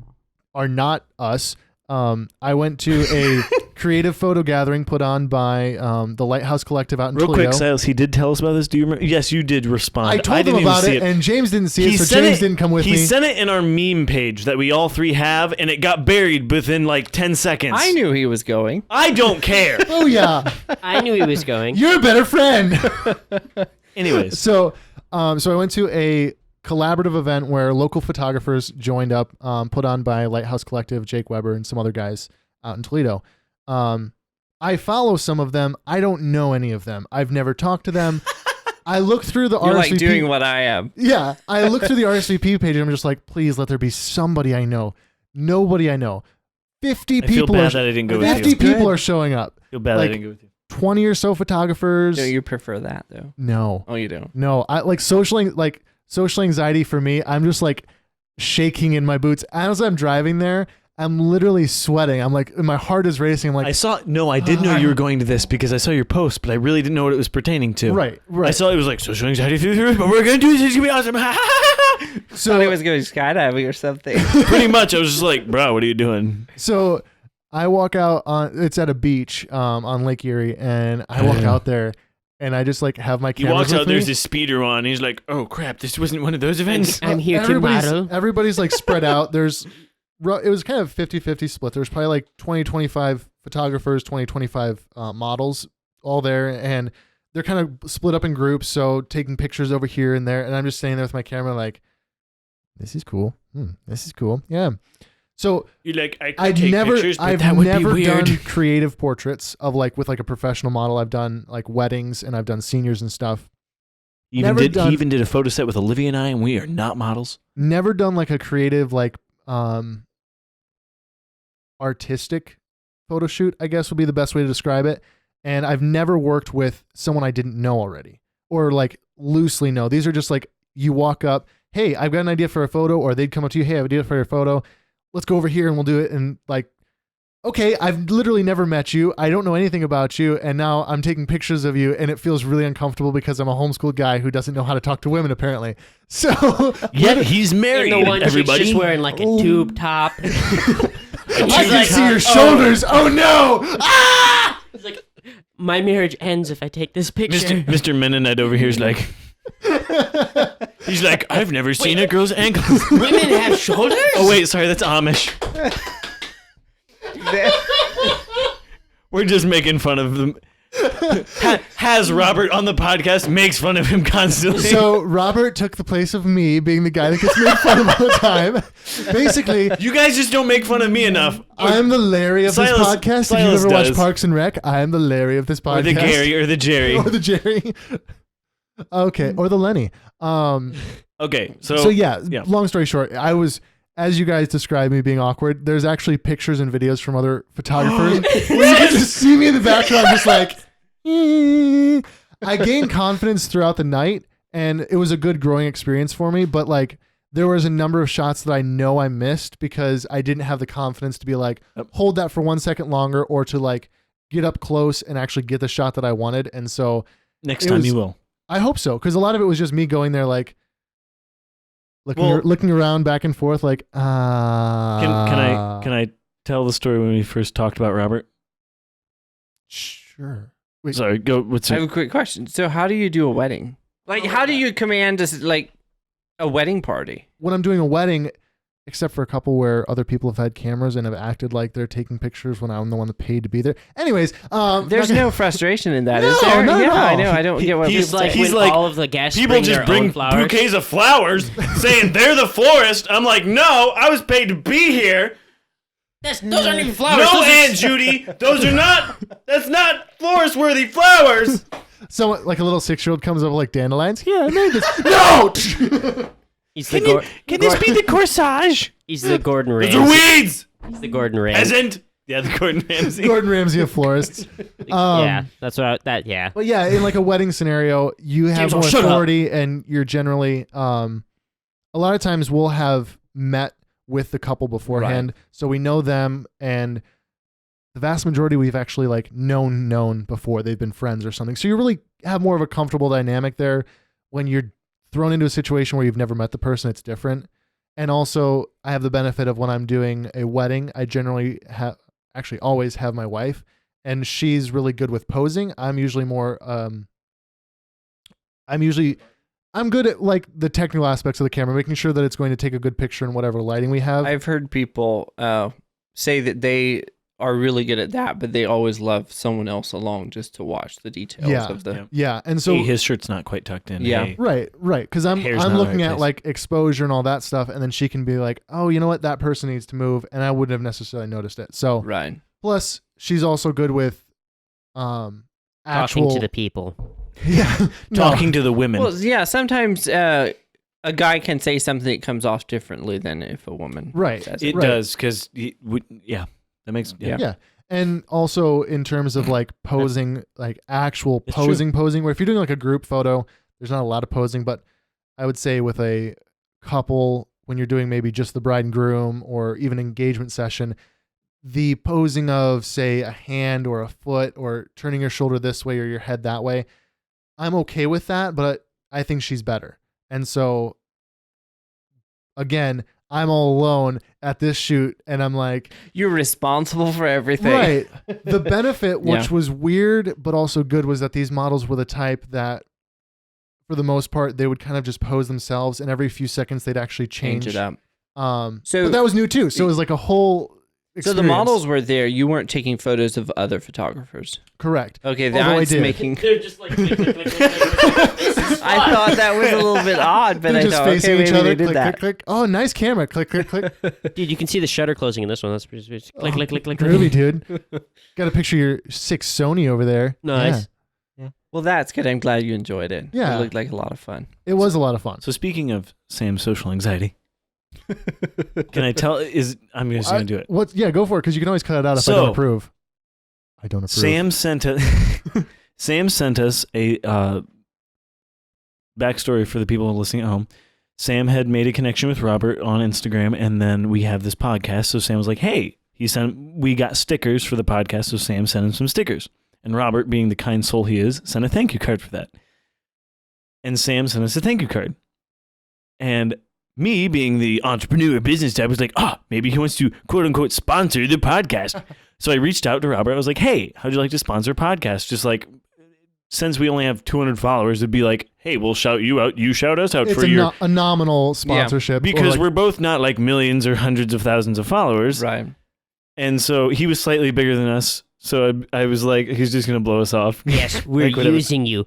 are not us, I went to a creative photo gathering put on by the Lighthouse Collective out in Real Toledo. quick, Silas, he did tell us about this. Do you remember? Yes, you did respond. I told him didn't even about see it, and James didn't see it, so James didn't come with me. He sent it in our meme page that we all three have, and it got buried within like 10 seconds. I knew he was going. I don't care. Oh, yeah. I knew he was going. You're a better friend. Anyways. So I went to a collaborative event where local photographers joined up, put on by Lighthouse Collective, Jake Weber, and some other guys out in Toledo. I follow some of them. I don't know any of them. I've never talked to them. I looked through the You're RSVP. like doing what I am. Yeah, I looked through the RSVP page and I'm just like, please let there be somebody I know. Nobody I know. 50 I people feel bad are that I didn't go with 50 you. people are showing up. I feel bad like, I didn't go with you. 20 or so photographers. Don't you prefer that though? No. Oh, you don't. No, I like social anxiety for me. I'm just like shaking in my boots as I'm driving there. I'm literally sweating. I'm like, my heart is racing. I'm like, I did know you were going to this because I saw your post, but I really didn't know what it was pertaining to. right. I saw it was like social anxiety through the roof, but we're gonna do this. It's gonna be awesome. So he was going skydiving or something. Pretty much, I was just like, bro, what are you doing? So I walk out it's at a beach on Lake Erie, and I walk out there, and I just like have my He camera. walks out, with there's me. this speeder on, and he's like, oh crap, this wasn't one of those events. I'm here to model. Everybody's like spread out. It was kind of 50-50 split. There's probably like 20-25 photographers, 20-25 models all there, and they're kind of split up in groups, so taking pictures over here and there, and I'm just standing there with my camera like, this is cool. This is cool. Yeah. So You're like, I could I've take never pictures, but I've that would never be weird. done creative portraits of like with like a professional model. I've done like weddings and I've done seniors and stuff. He Never even done- did a photo set with Olivia and I, and we are not models. Never done like a creative like artistic photo shoot, I guess would be the best way to describe it. And I've never worked with someone I didn't know already or like loosely know. These are just like you walk up, hey, I've got an idea for a photo, or they'd come up to you, hey, I have an idea for your photo. Let's go over here and we'll do it. And like, okay, I've literally never met you. I don't know anything about you. And now I'm taking pictures of you and it feels really uncomfortable because I'm a homeschooled guy who doesn't know how to talk to women apparently. So Yet he's married, And the one chick's everybody. just wearing like a tube top. I can see your shoulders. Oh no. Ah! It's like, my marriage ends if I take this picture. Mr. Mennonite over here is like, he's like, I've never seen a girl's ankles. Women have shoulders? Oh wait, sorry, that's Amish. We're just making fun of them. Has Robert on the podcast, makes fun of him constantly. So Robert took the place of me being the guy that gets made fun of all the time. Basically, you guys just don't make fun of me enough. I'm the Larry of Silas- this podcast. If Silas you ever watch does. Parks and Rec, I am the Larry of this podcast. Or the Gary or the Jerry. Or the Jerry. Okay, or the Lenny. Okay, So yeah, yeah. long story short, I was, as you guys described me being awkward, there's actually pictures and videos from other photographers where you can just see me in the background just like, I gained confidence throughout the night and it was a good growing experience for me, but like there was a number of shots that I know I missed because I didn't have the confidence to be like, hold that for 1 second longer or to like get up close and actually get the shot that I wanted. And so Next time you will. I hope so, because a lot of it was just me going there like looking around back and forth like Can I tell the story when we first talked about Robert? Sure. Wait. Sorry, go. What's I have it? a quick question. So how do you do a wedding? Like, how do you command like a wedding party? When I'm doing a wedding, except for a couple where other people have had cameras and have acted like they're taking pictures when I'm the one that paid to be there. Anyways, There's no frustration in that, is No, there? not at Yeah, I all. know. I don't get what He's people like say. he's when like, all of the guests people bring just their bring own flowers. bouquets of flowers, saying they're the florist. I'm like, no, I was paid to be here. Those aren't even flowers. No, those are- Aunt Judy, those are not. That's not florist-worthy flowers. someone like a little 6-year-old comes up with like dandelions. Yeah, I made this. No. He's the Can this be the corsage? He's the Gordon Those are Ramsay. weeds. He's the Gordon Ramsay. Peasant. Yeah, the Gordon Ramsay. Gordon Ramsay of florists. Yeah, that's what. Yeah. But yeah, in like a wedding scenario, you have James, more shut up. authority, and you're generally a lot of times we'll have met with the couple beforehand, so we know them, and the vast majority we've actually like known before. They've been friends or something. So you really have more of a comfortable dynamic there. When you're thrown into a situation where you've never met the person, it's different. And also, I have the benefit of when I'm doing a wedding, I generally actually always have my wife, and she's really good with posing. I'm usually more, I'm good at like the technical aspects of the camera, making sure that it's going to take a good picture in whatever lighting we have. I've heard people say that they are really good at that, but they always love someone else along just to watch the details of the. Yeah, and so Hey, his shirt's not quite tucked in. Yeah. Hey. right, because I'm Hair's not in the looking right at place. like exposure and all that stuff, and then she can be like, oh, you know what, that person needs to move, and I wouldn't have necessarily noticed it. So Right. plus, she's also good with actual Talking to the people. yeah Talking to the women. Well, yeah, sometimes a guy can say something that comes off differently than if a woman Right. says It it. does, because, that makes, Yeah. And also in terms of like posing, like actual It's posing, where if you're doing like a group photo, there's not a lot of posing, but I would say with a couple, when you're doing maybe just the bride and groom or even engagement session, the posing of say a hand or a foot or turning your shoulder this way or your head that way, I'm okay with that, but I think she's better. And so again, I'm all alone at this shoot, and I'm like, You're responsible for everything. right. The benefit, which Yeah. was weird but also good, was that these models were the type that, for the most part, they would kind of just pose themselves, and every few seconds they'd actually Change it up. So- but that was new too. So it was like a whole. So the experience. models were there. You weren't taking photos of other photographers. correct. Okay, Although I that's did. making. They're just like, click, click, click, click, click, click. This is I fun. thought that was a little bit odd, but They're I just thought, facing okay, each maybe other. they did Click, that. click, click. Oh, nice camera. Click, click, click. Dude, you can see the shutter closing in this one. That's pretty sweet. Click, click, click, click, click. Groovy, dude. Got a picture of your 6 Sony over there. Nice. Yeah. Well, that's good. I'm glad you enjoyed it. Yeah. It looked like a lot of fun. It was a lot of fun. So speaking of Sam's social anxiety, can I tell? I'm just going to do it. Yeah, go for it, because you can always cut it out if I So- don't approve. I don't approve. Sam sent us a backstory for the people listening at home. Sam had made a connection with Robert on Instagram, and then we have this podcast. So Sam was like, "Hey," we got stickers for the podcast, so Sam sent him some stickers. And Robert, being the kind soul he is, sent a thank you card for that. And Sam sent us a thank you card. And me, being the entrepreneur business type, was like, maybe he wants to quote unquote sponsor the podcast. So I reached out to Robert. I was like, hey, how'd you like to sponsor a podcast? Just like, since we only have 200 followers, it'd be like, hey, we'll shout you out. You shout us out It's for your... a nominal sponsorship. or because like- we're both not like millions or hundreds of thousands of followers. Right. And so he was slightly bigger than us. So I was like, he's just going to blow us off. Yes, we're Like whatever. using you.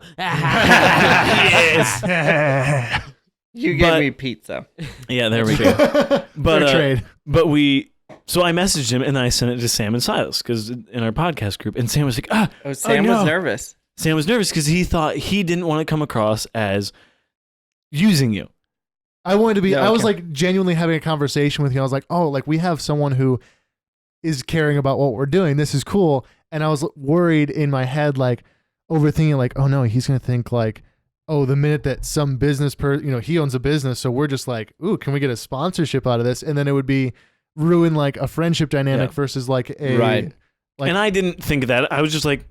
Yes. You But- gave me pizza. Yeah, there we go. But Fair trade. But so I messaged him and then I sent it to Sam and Silas because in our podcast group, and Sam was like, Oh, Sam no. was nervous. Sam was nervous because he thought he didn't want to come across as using you. I wanted to be. Yeah, I was okay. like genuinely having a conversation with you. I was like, oh, like we have someone who is caring about what we're doing. This is cool. And I was worried in my head, like overthinking, like, oh no, he's gonna think like, oh, the minute that some business he owns a business, so we're just like, ooh, can we get a sponsorship out of this? And then it would be ruin like a friendship dynamic Yeah. versus like a Right. Like- and I didn't think of that. I was just like,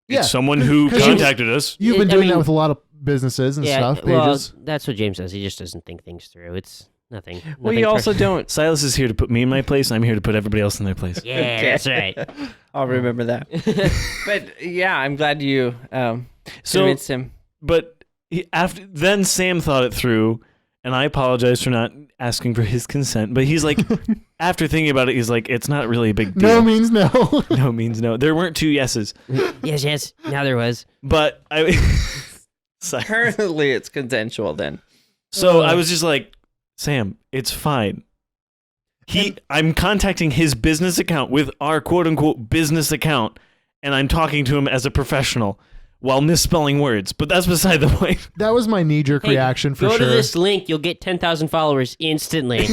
Yeah. it's someone who 'Cause contacted us. You've been I doing mean- that with a lot of businesses and stuff. well, Pages. that's what James does. He just doesn't think things through. It's nothing. Well, nothing you also don't. Silas is here to put me in my place. I'm here to put everybody else in their place. Yeah, Okay. that's right. I'll remember that. But yeah, I'm glad you So, convinced him. but then Sam thought it through, and I apologize for not asking for his consent. But he's like, after thinking about it, he's like, it's not really a big deal. No means no. No means no. There weren't 2 yeses, yes. Now there was. but I. Sorry. Currently, it's consensual then. So I was just like, Sam, it's fine. I'm contacting his business account with our quote unquote business account, and I'm talking to him as a professional while misspelling words. But that's beside the point. That was my knee-jerk Hey, reaction for Go sure. to this link. You'll get 10,000 followers instantly.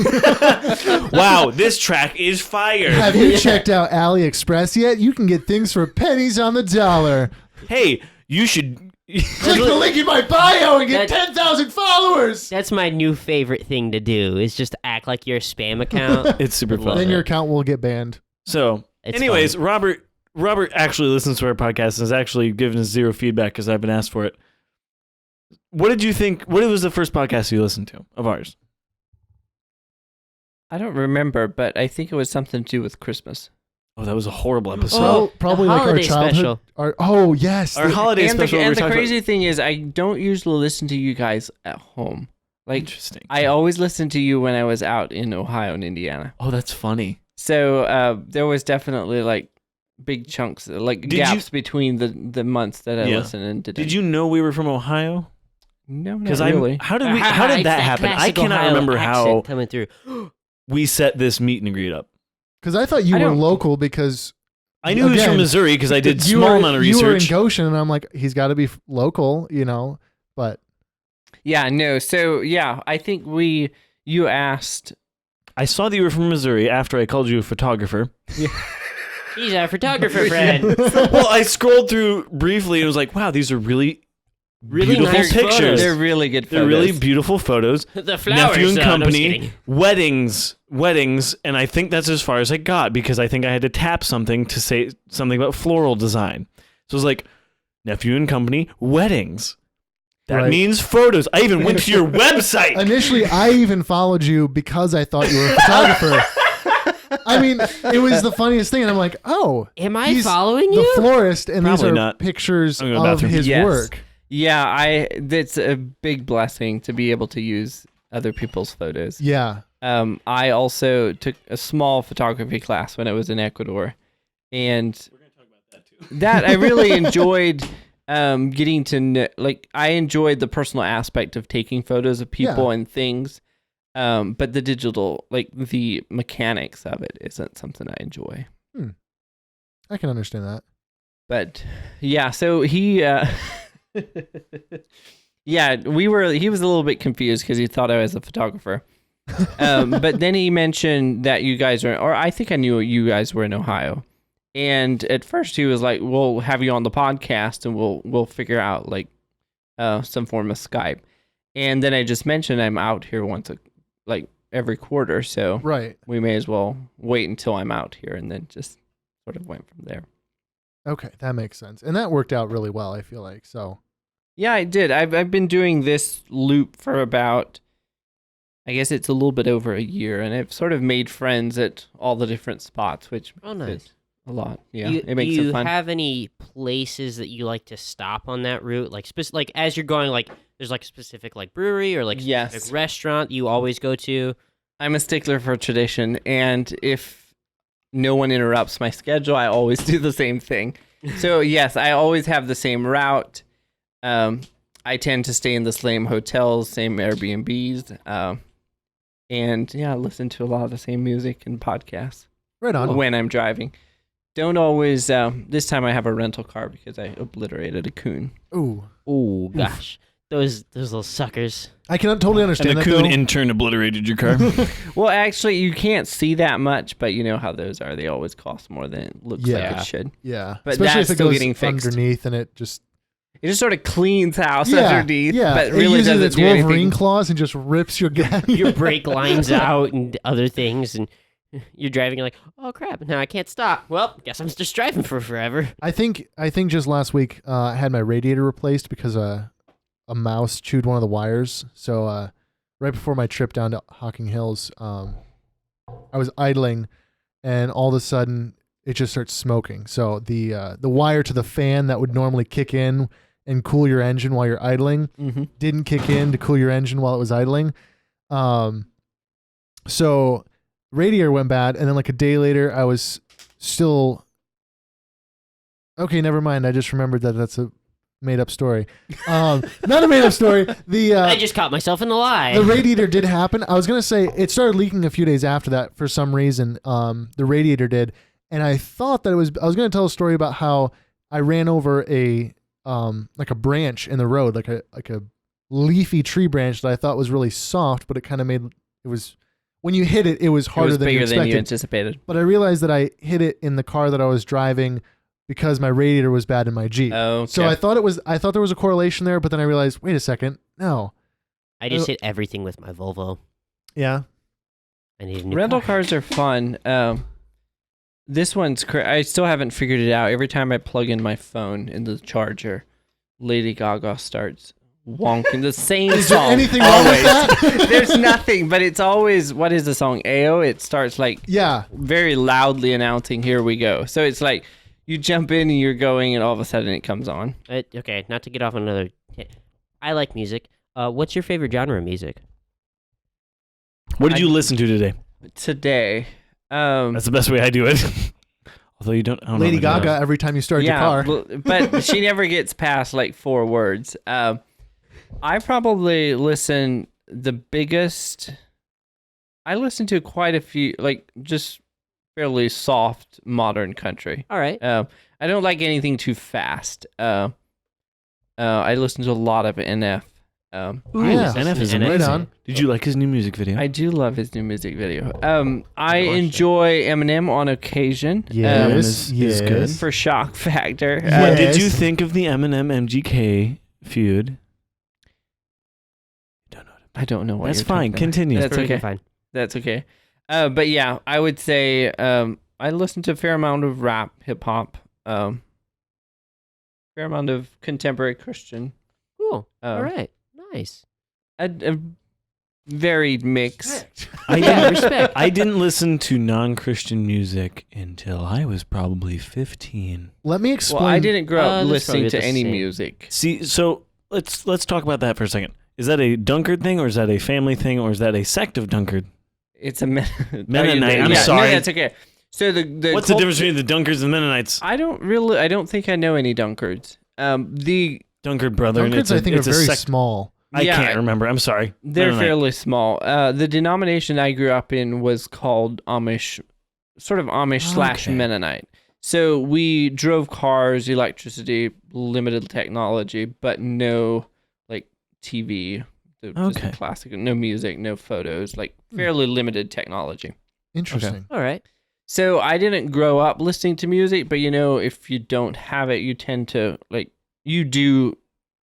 Wow, this track is fire. Have you checked out AliExpress yet? You can get things for pennies on the dollar. Hey, you should. Click the link in my bio and get That- 10,000 followers. That's my new favorite thing to do. Is just act like you're a spam account. It's super fun. Then your account will get banned. So It's Anyways, fun. Robert actually listens to our podcast and has actually given us zero feedback because I've been asked for it. What did you think? What was the first podcast you listened to of ours? I don't remember, but I think it was something to do with Christmas. Oh, that was a horrible episode. Probably the like our holiday childhood. special. Yes. Our holiday And special. the crazy thing is, I don't usually listen to you guys at home. Like, Interesting. I always listened to you when I was out in Ohio and Indiana. Oh, that's funny. So there was definitely like big chunks, like gaps between the months that I listened and didn't. Did you know we were from Ohio? No, not Because really. how did that happen? I cannot remember how coming through. we set this meet and greet up. Because I thought you were local because I knew he was from Missouri because I did you small were- amount of You were in research. Goshen, and I'm like, he's got to be local, But Yeah, no. So yeah, I think you asked. I saw that you were from Missouri after I called you a photographer. He's our photographer friend. Well, I scrolled through briefly and was like, wow, these are really beautiful nice pictures. photos. They're really good photos. They're really beautiful photos. The flowers. Nephew and No, I'm just company, kidding. weddings, and I think that's as far as I got because I think I had to tap something to say something about floral design. So it was like, Nephew and company, weddings. That Right. means photos. I even went to your website. initially, I even followed you because I thought you were a photographer. I mean, it was the funniest thing, and I'm like, oh, Am I he's following the you? florist, and Probably these are not. pictures I'm going to the of bathroom. his Yes. work. Yeah, that's a big blessing to be able to use other people's photos. Yeah. I also took a small photography class when I was in Ecuador, and that I really enjoyed getting to know. Like, I enjoyed the personal aspect of taking photos of people and things, but the digital, like the mechanics of it, isn't something I enjoy. I can understand that. But yeah, so he. Yeah, he was a little bit confused because he thought I was a photographer. But then he mentioned that you guys are, or I think I knew you guys were in Ohio. And at first he was like, we'll have you on the podcast and we'll figure out like some form of Skype. And then I just mentioned I'm out here every quarter. So Right. we may as well wait until I'm out here and then just sort of went from there. Okay, that makes sense. And that worked out really well, I feel like. So Yeah, I did. I've been doing this loop for about, I guess it's a little bit over a year, and I've sort of made friends at all the different spots, which Oh, nice. is a lot. Yeah, Do it makes you it fun. have any places that you like to stop on that route? Like, like as you're going, like there's like a specific like brewery or like Yes. specific restaurant you always go to. I'm a stickler for tradition, and if no one interrupts my schedule, I always do the same thing. So yes, I always have the same route. I tend to stay in the same hotels, same Airbnbs, and yeah, listen to a lot of the same music and podcasts right on. when I'm driving. Don't always. This time I have a rental car because I obliterated a coon. Ooh. Oh gosh, those little suckers. I can totally And understand the that, coon though. in turn obliterated your car. Well, actually, you can't see that much, but you know how those are. They always cost more than it looks like Yeah. it should. Yeah. But Especially that's if it still goes getting fixed. underneath and it just... It just sort of cleans house underneath, yeah. but It really uses doesn't its do Wolverine anything. claws and just rips your gas. Your brake lines out and other things, and you're driving. You're like, oh crap! Now I can't stop. Well, guess I'm just driving for forever. I think just last week I had my radiator replaced because a mouse chewed one of the wires. So right before my trip down to Hocking Hills, I was idling, and all of a sudden it just starts smoking. So the wire to the fan that would normally kick in and cool your engine while you're idling Mm-hmm. didn't kick in to cool your engine while it was idling. So radiator went bad, and then like a day later I was still... Okay, never mind. I just remembered that's a made up story. Not a made up story. I just caught myself in the lie. The radiator did happen. I was gonna say it started leaking a few days after that for some reason. The radiator did, and I thought that I was gonna tell a story about how I ran over a like a branch in the road, like a leafy tree branch that I thought was really soft, but it kind of made it was when you hit it, it was harder It was than you bigger expected. than you anticipated. But I realized that I hit it in the car that I was driving because my radiator was bad in my Jeep. Okay. So I thought there was a correlation there, but then I realized, wait a second, no. I just hit everything with my Volvo. Yeah. I need a new rental car. cars are fun. This one's I still haven't figured it out. Every time I plug in my phone in the charger, Lady Gaga starts wonking the same Is there song. anything wrong with always. that? There's nothing, but it's always, what is the song? AO? It starts like Yeah. very loudly announcing, here we go. So it's like you jump in and you're going and all of a sudden it comes on. Okay, not to get off on another. I like music. What's your favorite genre of music? What did you listen to today? Today. That's the best way I do it. Although you don't. I don't Lady know if I do Gaga every time you start your car. But she never gets past like 4 words. I probably listen I listen to quite a few, like just fairly soft modern country. All right. I don't like anything too fast. I listen to a lot of NF. Ooh, Yeah. NF is NF. Right amazing. on. Did you like his new music video? I do love his new music video. I enjoy Eminem on occasion. Yes. is good. For shock factor. What Yes. did you think of the Eminem MGK feud? I don't know what That's you're talking fine. about. Continue. That's Perfectly okay. Fine. That's okay. But yeah, I would say I listen to a fair amount of rap, hip hop, fair amount of contemporary Christian. Cool. All right. Nice. A varied mix. Yeah, respect. I didn't listen to non-Christian music until I was probably 15. Let me explain. Well, I didn't grow up that's listening probably to the any same. music. See, so let's talk about that for a second. Is that a Dunkard thing, or is that a family thing, or is that a sect of Dunkard? It's a Mennonite. I'm No, sorry. that's okay. So the What's the difference between the Dunkards and Mennonites? I don't think I know any Dunkards. The Dunkard brother, and Dunkards, it's a, I think, are it's a very sect. small. I Yeah, can't remember. I'm sorry. they're Mennonite. fairly small. The denomination I grew up in was called Amish, sort of Amish / Okay. Mennonite. So we drove cars, electricity, limited technology, but no like TV. Just Okay. classic, no music, no photos, like fairly limited technology. Interesting. All right. So I didn't grow up listening to music, but if you don't have it, you tend to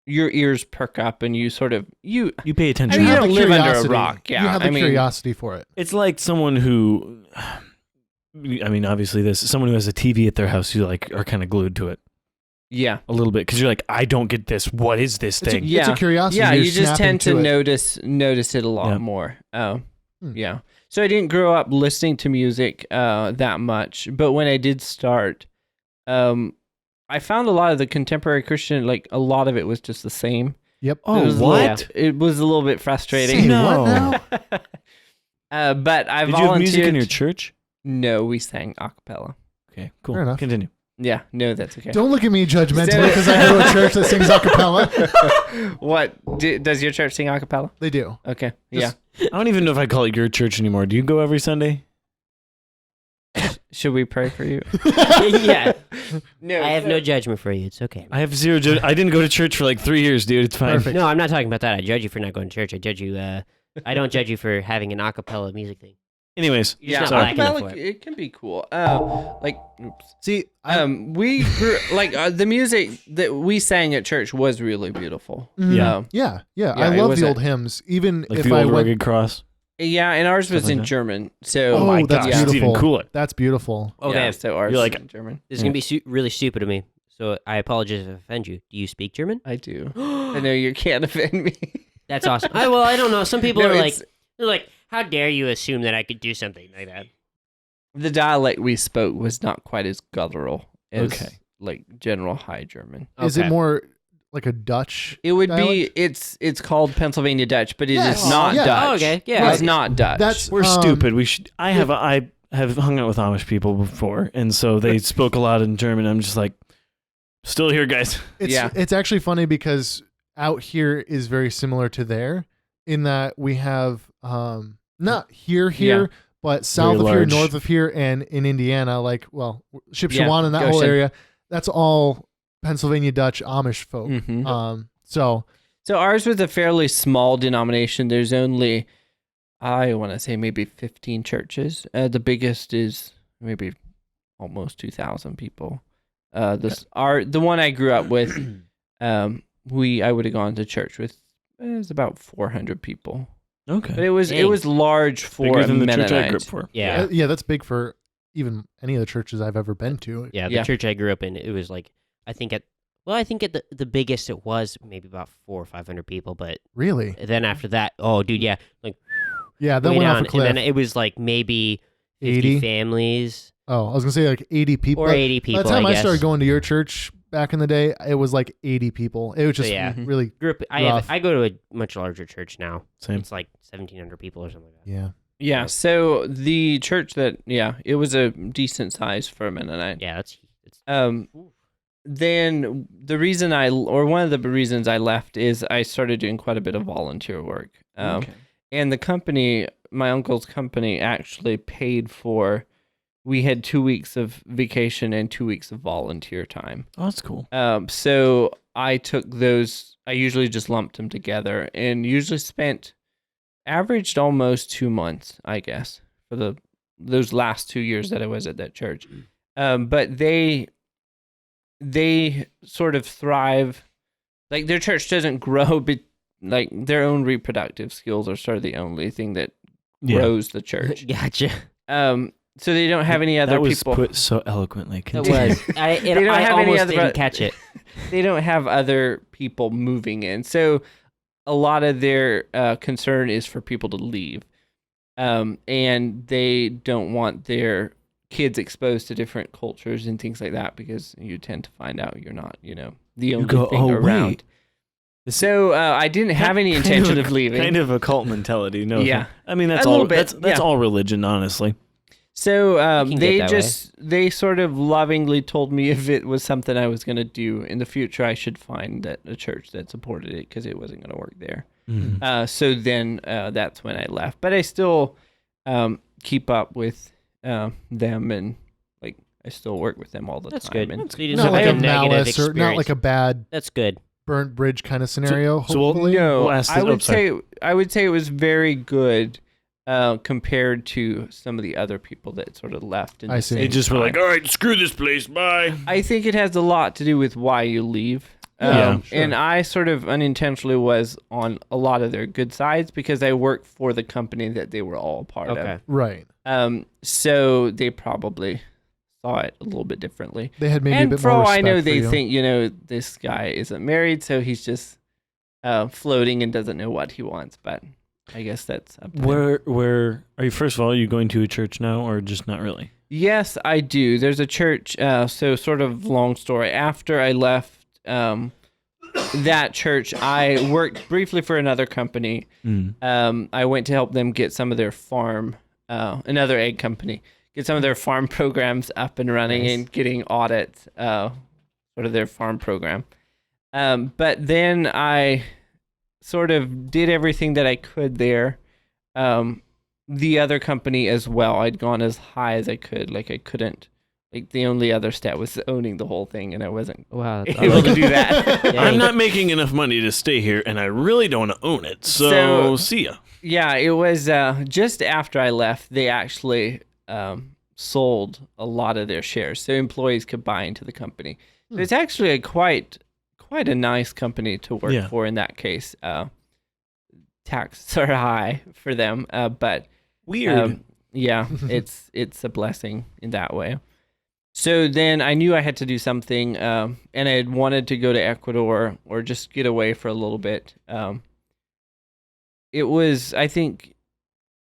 your ears perk up and you sort of You pay I attention. mean, you have don't the live under a curiosity. rock. Yeah, You have the I mean, curiosity for it. It's like someone who, obviously someone who has a TV at their house, you like are kind of glued to it yeah. a little bit because you're like, I don't get this. What is this It's a, thing? Yeah. it's a curiosity. Yeah, You're you just snapping tend to it. notice it a lot Yeah. more. Hmm. Yeah. So I didn't grow up listening to music that much, but when I did start, I found a lot of the contemporary Christian, like a lot of it was just the same. Yep. It Oh, was a what? little- it was a little bit frustrating. Say No. what now? But I Did you have volunteered. music in your church? No, we sang a cappella. Okay, cool. Fair enough. Continue. Yeah, no, that's okay. Don't look at me judgmentally So- because I go to a church that sings a cappella. What does your church sing a cappella? They do. Okay, Just- I don't even know if I call it your church anymore. Do you go every Sunday? yeah. Should we pray for you? Yeah. No, I have no judgment for you. It's okay. I have zero. I didn't go to church for like 3 years, dude. It's fine. Perfect. No, I'm not talking about that. I judge you for not going to church. I judge you. I don't judge you for having an a cappella music thing. Anyways, Yeah, not sorry. black enough acapella, for it can be cool. Oops. See, We grew like the music that we sang at church was really beautiful. Mhm. Yeah. yeah. Yeah, I it love was the a- old hymns. Even like if the I old went, rugged cross. Yeah, and ours was Stuff like in that. German. So Oh, my that's gosh, it's beautiful. even cooler. That's beautiful. Okay. yeah, so ours You're is like- in German. This is gonna be really stupid of me. So I apologize if I offend you. Do you speak German? I do. I know you can't offend me. That's awesome. I don't know. Some people No, are like, it's- how dare you assume that I could do something like that? The dialect we spoke was not quite as guttural as Okay. like general High German. Is it Okay. more like a Dutch? It would dialect? be it's called Pennsylvania Dutch, but it is Yes. not Yeah. Dutch. Oh, okay. Yeah. It's not Dutch. That's We're stupid. We should. I have hung out with Amish people before, and so they spoke a lot in German. I'm just like, still here, guys. It's Yeah. it's actually funny because out here is very similar to there in that we have not here, Yeah. but south Very of here, large. north of here, and in Indiana, like Shipshewan and that whole Goshen. area. That's all Pennsylvania Dutch Amish folk. Mhm. So So ours was a fairly small denomination. There's only, I want to say maybe 15 churches. The biggest is maybe almost 2,000 people. The one I grew up with, I would have gone to church with. It was about 400 people, Okay. but it was Dang. large for Bigger a than the church I grew Mennonite. up for. Yeah. yeah, that's big for even any of the churches I've ever been to. Yeah, the Yeah. church I grew up in, it was like, I think at the biggest it was maybe about 400 or 500 people, but Really? then after that, oh dude, yeah, like Yeah, that way went off down, a cliff. and then it was like maybe 50 80? families Oh, I was gonna say like 80 people. or 80 people. By the time I guess. started going to your church back in the day, it was like 80 people. It was just yeah. really Grew up, rough. I go to a much larger church now. Same. It's like 1,700 people or something like that. yeah. Yeah. So the church it was a decent size for a Mennonite. Yeah, it's Then one of the reasons I left is I started doing quite a bit of volunteer work. Okay. And the company, my uncle's company, actually paid for. We had 2 weeks of vacation and 2 weeks of volunteer time. Oh, that's cool. So I took those. I usually just lumped them together and usually averaged almost 2 months, I guess, for those last 2 years that I was at that church. But they sort of thrive. Like their church doesn't grow, but like their own reproductive skills are sort of the only thing that grows the church. gotcha. So they don't have any other that was people. put so eloquently. It Continue. was. I don't have any almost other- didn't catch it. They don't have other people moving in. So a lot of their concern is for people to leave. And they don't want their kids exposed to different cultures and things like that because you tend to find out you're not, the only go, thing "Oh, around. wait." So I didn't have any intention of leaving. Kind of a cult mentality. No. Yeah. I mean, that's A all. little bit, That's yeah. all religion, honestly. So You can they get that they sort of lovingly told me if it was something I was going to do in the future, I should find a church that supported it because it wasn't going to work there. Mhm. So then that's when I left. But I still keep up with them and like I still work with them all the That's time. good. And So you didn't Not have like like a a negative malice or not experience. like a bad That's good. burnt bridge kind of scenario. so we'll- hopefully. no, We'll ask I this- would sorry. say it was very good compared to some of the other people that sort of left. In I the see. same They just were time. like, all right, screw this place. Bye. I think it has a lot to do with why you leave. Yeah, sure. And I sort of unintentionally was on a lot of their good sides because I worked for the company that they were all a part Okay. Right. of. So they probably saw it a little bit differently. They had maybe a And bit for more all I respect know, for they you. think, this guy isn't married, so he's just floating and doesn't know what he wants. But I guess that's up to him. Where are you? First of all, are you going to a church now, or just not really? Yes, I do. There's a church. So sort of long story. After I left that church, I worked briefly for another company. I went to help them get some of their farm, another egg company, get some of their farm programs up and running Nice. and getting audits, sort of their farm program. But then I sort of did everything that I could there. The other company as well, I'd gone as high as I could. Like I couldn't, like the only other step was owning the whole thing, and I wasn't Wow. That's able to awesome. do that. Dang. I'm not making enough money to stay here, and I really don't want to own it. So, So- see ya. Yeah, it was just after I left, they actually sold a lot of their shares, so employees could buy into the company. So it's actually quite a nice company to work Yeah. for in that case. Taxes are high for them, but Weird. yeah, it's a blessing in that way. So then I knew I had to do something, and I had wanted to go to Ecuador or just get away for a little bit. It was, I think,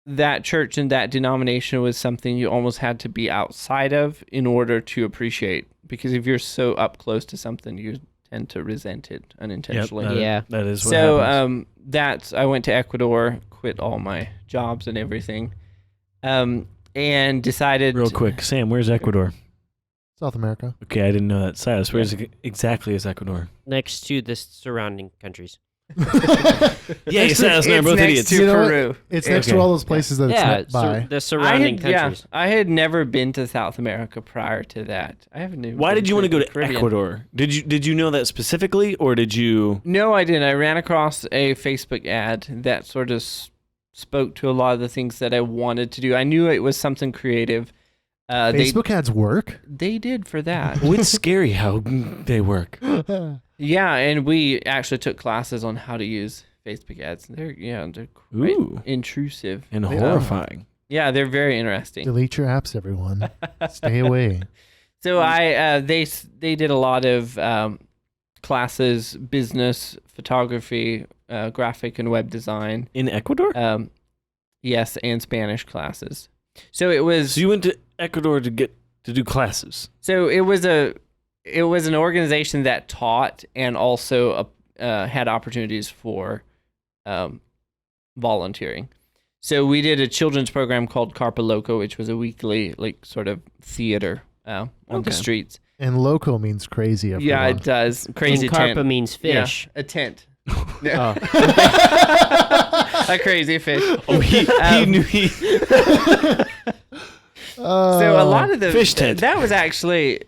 that church and that denomination was something you almost had to be outside of in order to appreciate. Because if you're so up close to something, you tend to resent it unintentionally. Yep, Yeah. that is what So happens. I went to Ecuador, quit all my jobs and everything, and decided. Real quick, Sam, where's Ecuador? South America. Okay, I didn't know that. Silas, where's exactly is Ecuador? Next to the surrounding countries. Yeah, Silas and I are It's both next idiots. to You know what? Peru. It's next Okay. to all those places that Yeah, it's by. the surrounding countries. I had never been to South America prior to that. I haven't even. Why been did you want to go the to Caribbean. Ecuador? Did you know that specifically, or did you? No, I didn't. I ran across a Facebook ad that sort of spoke to a lot of the things that I wanted to do. I knew it was something creative. Facebook ads work. They did for that. Oh, it's scary how they work. Yeah, and we actually took classes on how to use Facebook ads. They're quite Ooh, intrusive. and They are. horrifying. Yeah, they're very interesting. Delete your apps, everyone. Stay away. So they did a lot of classes, business, photography, graphic and web design. In Ecuador? Yes, and Spanish classes. So it was. So you went to Ecuador to do classes. So it was an organization that taught and also had opportunities for volunteering. So we did a children's program called Carpa Loco, which was a weekly sort of theater on the streets. And loco means crazy. Everyone. Yeah, it does. Crazy and carpa tent. means fish. Yeah, a tent. Oh. A crazy fish. Oh, he knew he. So a lot of the fish tent. That was actually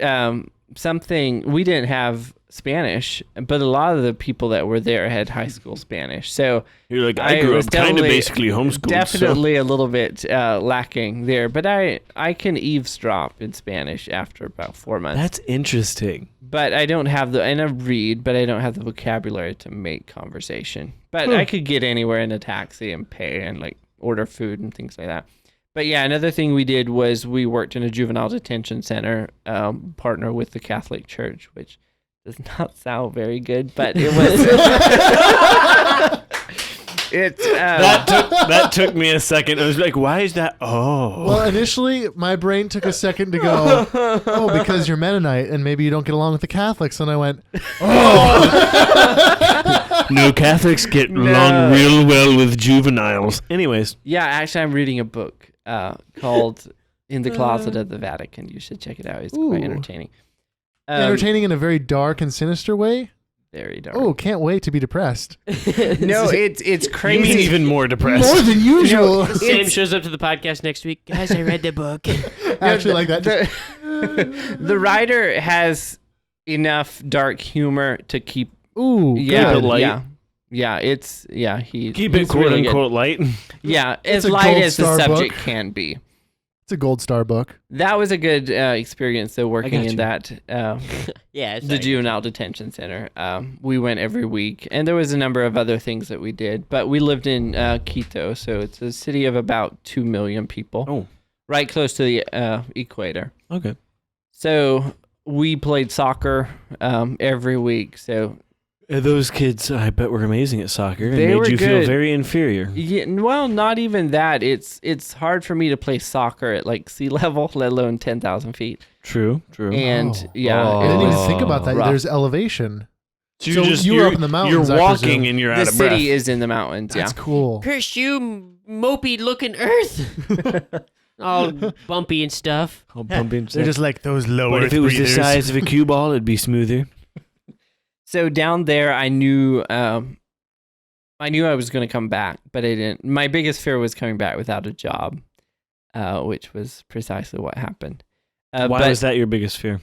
something we didn't have Spanish, but a lot of the people that were there had high school Spanish. So You're like, I grew up kind of basically homeschooled. Definitely a little bit lacking there, but I can eavesdrop in Spanish after about 4 months. That's interesting. But I don't have and I read, but I don't have the vocabulary to make conversation. But I could get anywhere in a taxi and pay and order food and things like that. But yeah, another thing we did was we worked in a juvenile detention center, partner with the Catholic Church, which does not sound very good, but it was. That took me a second. I was like, why is that? Oh. Well, initially, my brain took a second to go, oh, because you're Mennonite and maybe you don't get along with the Catholics. And I went, oh. No, Catholics get along real well with juveniles. Anyways. Yeah, actually, I'm reading a book called In the Closet of the Vatican. You should check it out. It's quite entertaining. Entertaining in a very dark and sinister way. Very dark. Oh, can't wait to be depressed. No, it's crazy. You mean even more depressed. More than usual. Sam shows up to the podcast next week. Guys, I read the book. Actually, like that. The writer has enough dark humor to keep. Ooh, keep it light. Yeah. He keep it he's quote really unquote light. Yeah, It's as a light gold as the star subject book. can be. It's a gold star book. That was a good experience, though, working in you. that Yeah, the juvenile detention center. We went every week, and there was a number of other things that we did. But we lived in Quito, so it's a city of about 2 million people. Oh, right close to the equator. okay. So we played soccer every week. So Those kids, I bet, were amazing at soccer and They made were you feel good. very inferior. yeah, well, not even that. It's hard for me to play soccer at sea level, let alone 10,000 feet. True. And Oh. yeah, I it didn't even was think about that. rough. There's elevation. So So you were up in the mountains, You're I walking presume. and you're The out of breath. city is in the mountains. That's cool. Chris, you mopey looking earth. All bumpy and stuff. All bumpy and They're stuff. just like those low But earth if it was breathers. the size of a cue ball, it'd be smoother. So down there, I knew I was going to come back, but I didn't. My biggest fear was coming back without a job, which was precisely what happened. Why was that your biggest fear?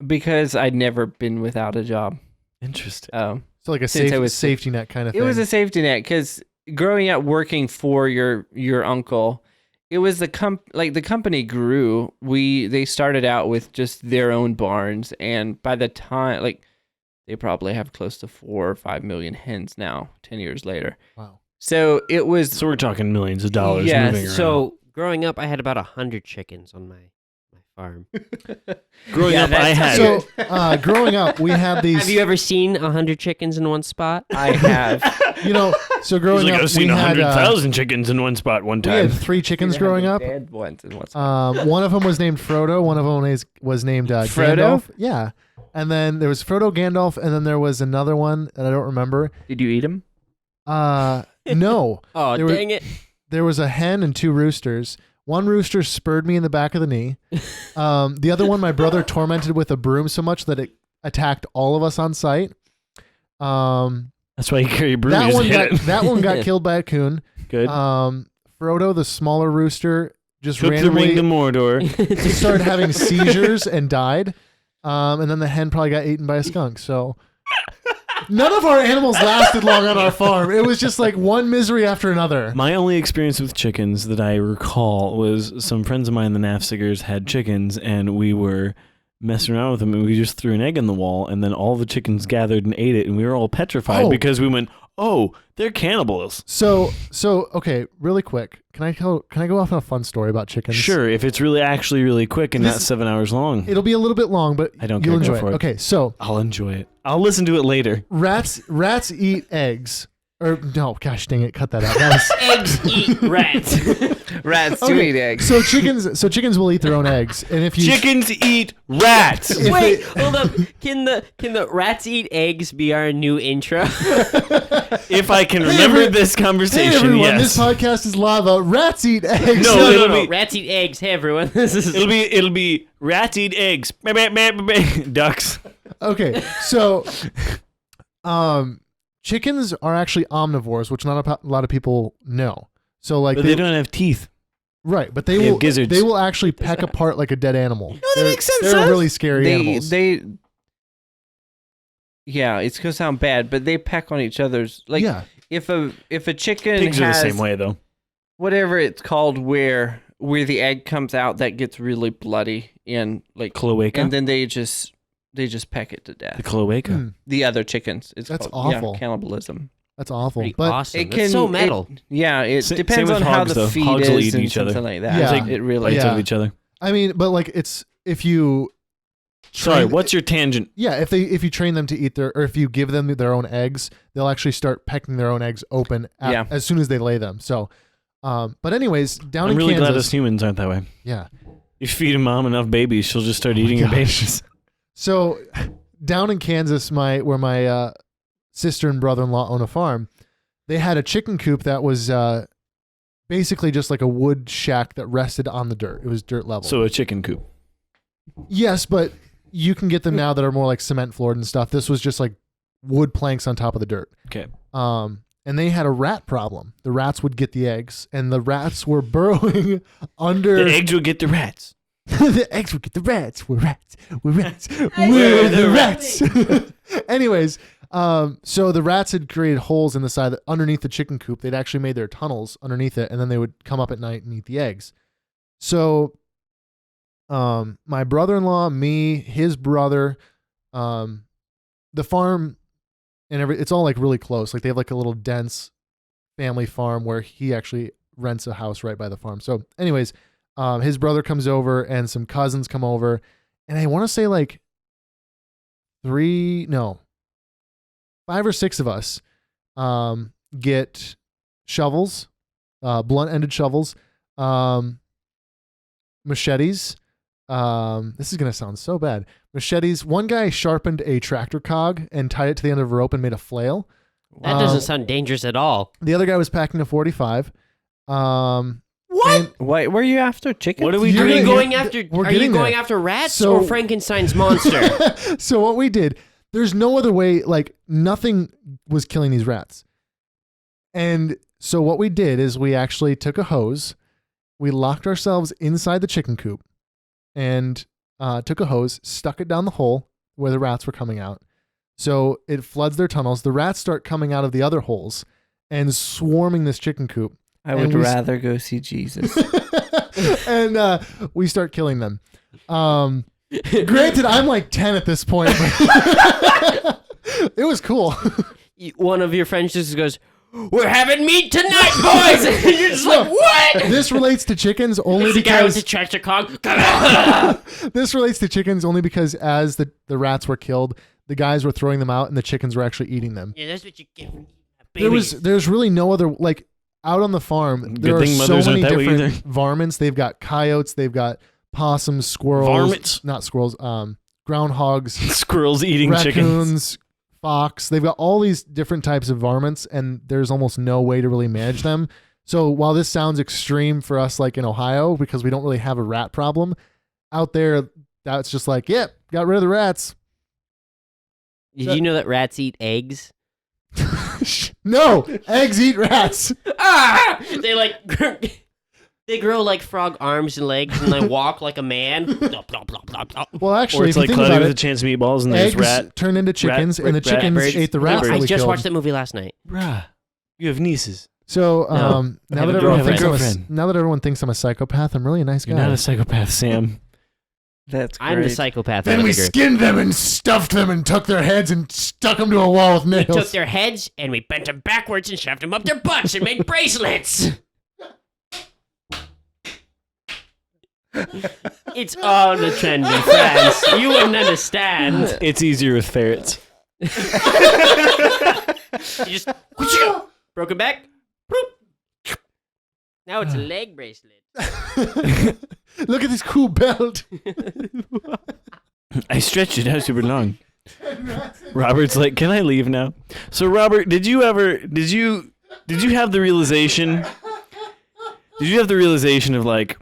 Because I'd never been without a job. Interesting. So like a Since I was- safety net kind of It thing. was a safety net because growing up working for your uncle, it was the company grew. They started out with just their own barns, and by the time they probably have close to 4 or 5 million hens now. 10 years later. Wow. So it was. So we're talking millions of dollars Yes, moving around. So growing up, I had about 100 chickens on my farm. growing Yeah, up, I that's- had So growing up, we had these. Have you ever seen 100 chickens in one spot? I have. So He's growing like, up, I've seen we had 100,000 chickens in one spot one we time. had 3 chickens growing up. Dead ones and what's One of them was named Frodo. One of them was named Frodo? Gandalf. Yeah. And then there was Frodo, Gandalf, and then there was another one that I don't remember. Did you eat them? No. Oh, There were- dang it. There was a hen and 2 roosters. One rooster spurred me in the back of the knee. The other one, my brother tormented with a broom so much that it attacked all of us on site. That's why you carry a broom. That you one just hit got it. that one got killed by a coon. Good. Frodo, the smaller rooster, just Took the ring to randomly Mordor. just started having seizures and died. And then the hen probably got eaten by a skunk. So none of our animals lasted long on our farm. It was just like one misery after another. My only experience with chickens that I recall was some friends of mine, the Nafsigers, had chickens, and we were messing around with them, and we just threw an egg in the wall, and then all the chickens gathered and ate it, and we were all petrified Oh. because we went, oh, they're cannibals. So okay, really quick. Can I go off on a fun story about chickens? Sure, if it's actually really quick and not 7 hours long. It'll be a little bit long, but I don't you'll care. enjoy Go for it. Okay, so I'll enjoy it. I'll listen to it later. rats eat eggs. Or no, gosh dang it, cut that out. That was, Eggs eat rats. Rats do eat eggs. so chickens will eat their own eggs, and if you Chickens eat rats. if Wait, they- hold up. Can the rats eat eggs be our new intro? If I can remember this conversation, hey everyone, yes. this podcast is lava. Rats eat eggs. No, No, it'll no, be- rats eat eggs. Hey everyone, this is It'll be rats eat eggs. Ducks. Okay, so chickens are actually omnivores, which not a lot of people know. So like But they don't have teeth. right, but They they have will gizzards. they will actually peck apart like a dead animal. that makes sense, They're Silas. really scary animals. Yeah, it's gonna sound bad, but they peck on each other's. Like, yeah, if a chicken Pigs are the has same way, though. whatever it's called, where the egg comes out, that gets really bloody and like, Cloaca. and then they just peck it to The death. cloaca. Hmm, The other chickens. It's That's called, awful. Yeah, cannibalism. that's awful. pretty But awesome. It That's can so metal. Yeah, it Same depends with on how hogs, the though. feed Hogs will is eat and each other. something like that. Yeah. Like, it really. Fights Yeah. with each other. I mean, but like if you Sorry, train- what's your tangent? yeah, if you train them to eat or if you give them their own eggs, they'll actually start pecking their own eggs open Yeah. as soon as they lay them. So, but anyways, down I'm in really glad Kansas, us humans aren't that way. yeah. You feed a mom enough babies, she'll just start eating my your gosh. babies. So, down in Kansas, where my sister and brother-in-law own a farm, they had a chicken coop that was basically just like a wood shack that rested on the dirt. It was dirt level. So a chicken coop. Yes, but you can get them now that are more like cement floored and stuff. This was just like wood planks on top of the dirt. Okay. And they had a rat problem. The rats would get the eggs, and the rats were burrowing under. The eggs will get the rats. The eggs would get the rats. We're rats. We're rats. We're the rats. Anyways, so the rats had created holes in the side underneath the chicken coop. They'd actually made their tunnels underneath it, and then they would come up at night and eat the eggs. So, my brother-in-law, me, his brother, the farm, and it's all like really close. Like they have like a little dense family farm where he actually rents a house right by the farm. So, anyways, his brother comes over and some cousins come over, and I want to say like 5 or 6 of us get shovels, blunt-ended shovels, machetes. This is gonna sound so bad. Machetes. One guy sharpened a tractor cog and tied it to the end of a rope and made a flail. That doesn't sound dangerous at all. The other guy was packing a 45. What? and- Why were you after chicken? What are we You're Are doing? you gonna going get- after? we're Are you getting going there. after rats So- or Frankenstein's monster? So what we did, there's no other way, like nothing was killing these rats. And so what we did is we actually took a hose, we locked ourselves inside the chicken coop and took a hose, stuck it down the hole where the rats were coming out. So it floods their tunnels. The rats start coming out of the other holes and swarming this chicken coop. I and would we- rather go see Jesus. And we start killing them. Granted, I'm like 10 at this point, but it was cool. One of your friends just goes, "We're having meat tonight, boys!" And you're just like, "What?" This relates to chickens only It's the guy with the because tractor cog. this relates to chickens only because as the rats were killed, the guys were throwing them out and the chickens were actually eating them. Yeah, that's what you get for eating a baby. There's really no other, like out on the farm, there Good are thing so mothers many aren't that way different either. varmints. They've got coyotes, they've got possums, squirrels, Varmints? not squirrels, groundhogs, Squirrels eating chickens. raccoons, fox. They've got all these different types of varmints, and there's almost no way to really manage them. So while this sounds extreme for us, like in Ohio, because we don't really have a rat problem, out there, that's just like, yep, got rid of the rats. Did you know that rats eat eggs? No, eggs eat rats. They like they grow like frog arms and legs, and they walk like a man. Blop, blop, blop, blop, blop. Well, Or actually, it's if you like think Cloudy about with a it, Chance of Meatballs and there's eggs rat. turn into chickens, and the rat chickens birds. ate the rats that I we just killed. watched that movie last night. Bruh, you have nieces. So No, I now have that a everyone girlfriend. thinks Girlfriend. now that everyone thinks I'm a psychopath, I'm really a nice guy. You're not a psychopath, Sam. That's great. I'm the psychopath. Then we Hunter. skinned them and stuffed them and took their heads and stuck them to a wall with We nails. took their heads and we bent them backwards and shoved them up their butts and made bracelets. It's all the trend in France. You wouldn't understand. It's easier with ferrets. You just broke it back. Boop. Now it's a leg bracelet. Look at this cool belt. I stretched it out super long. Robert's like, "Can I leave now?" So Robert, did you have the realization? Did you have the realization of like,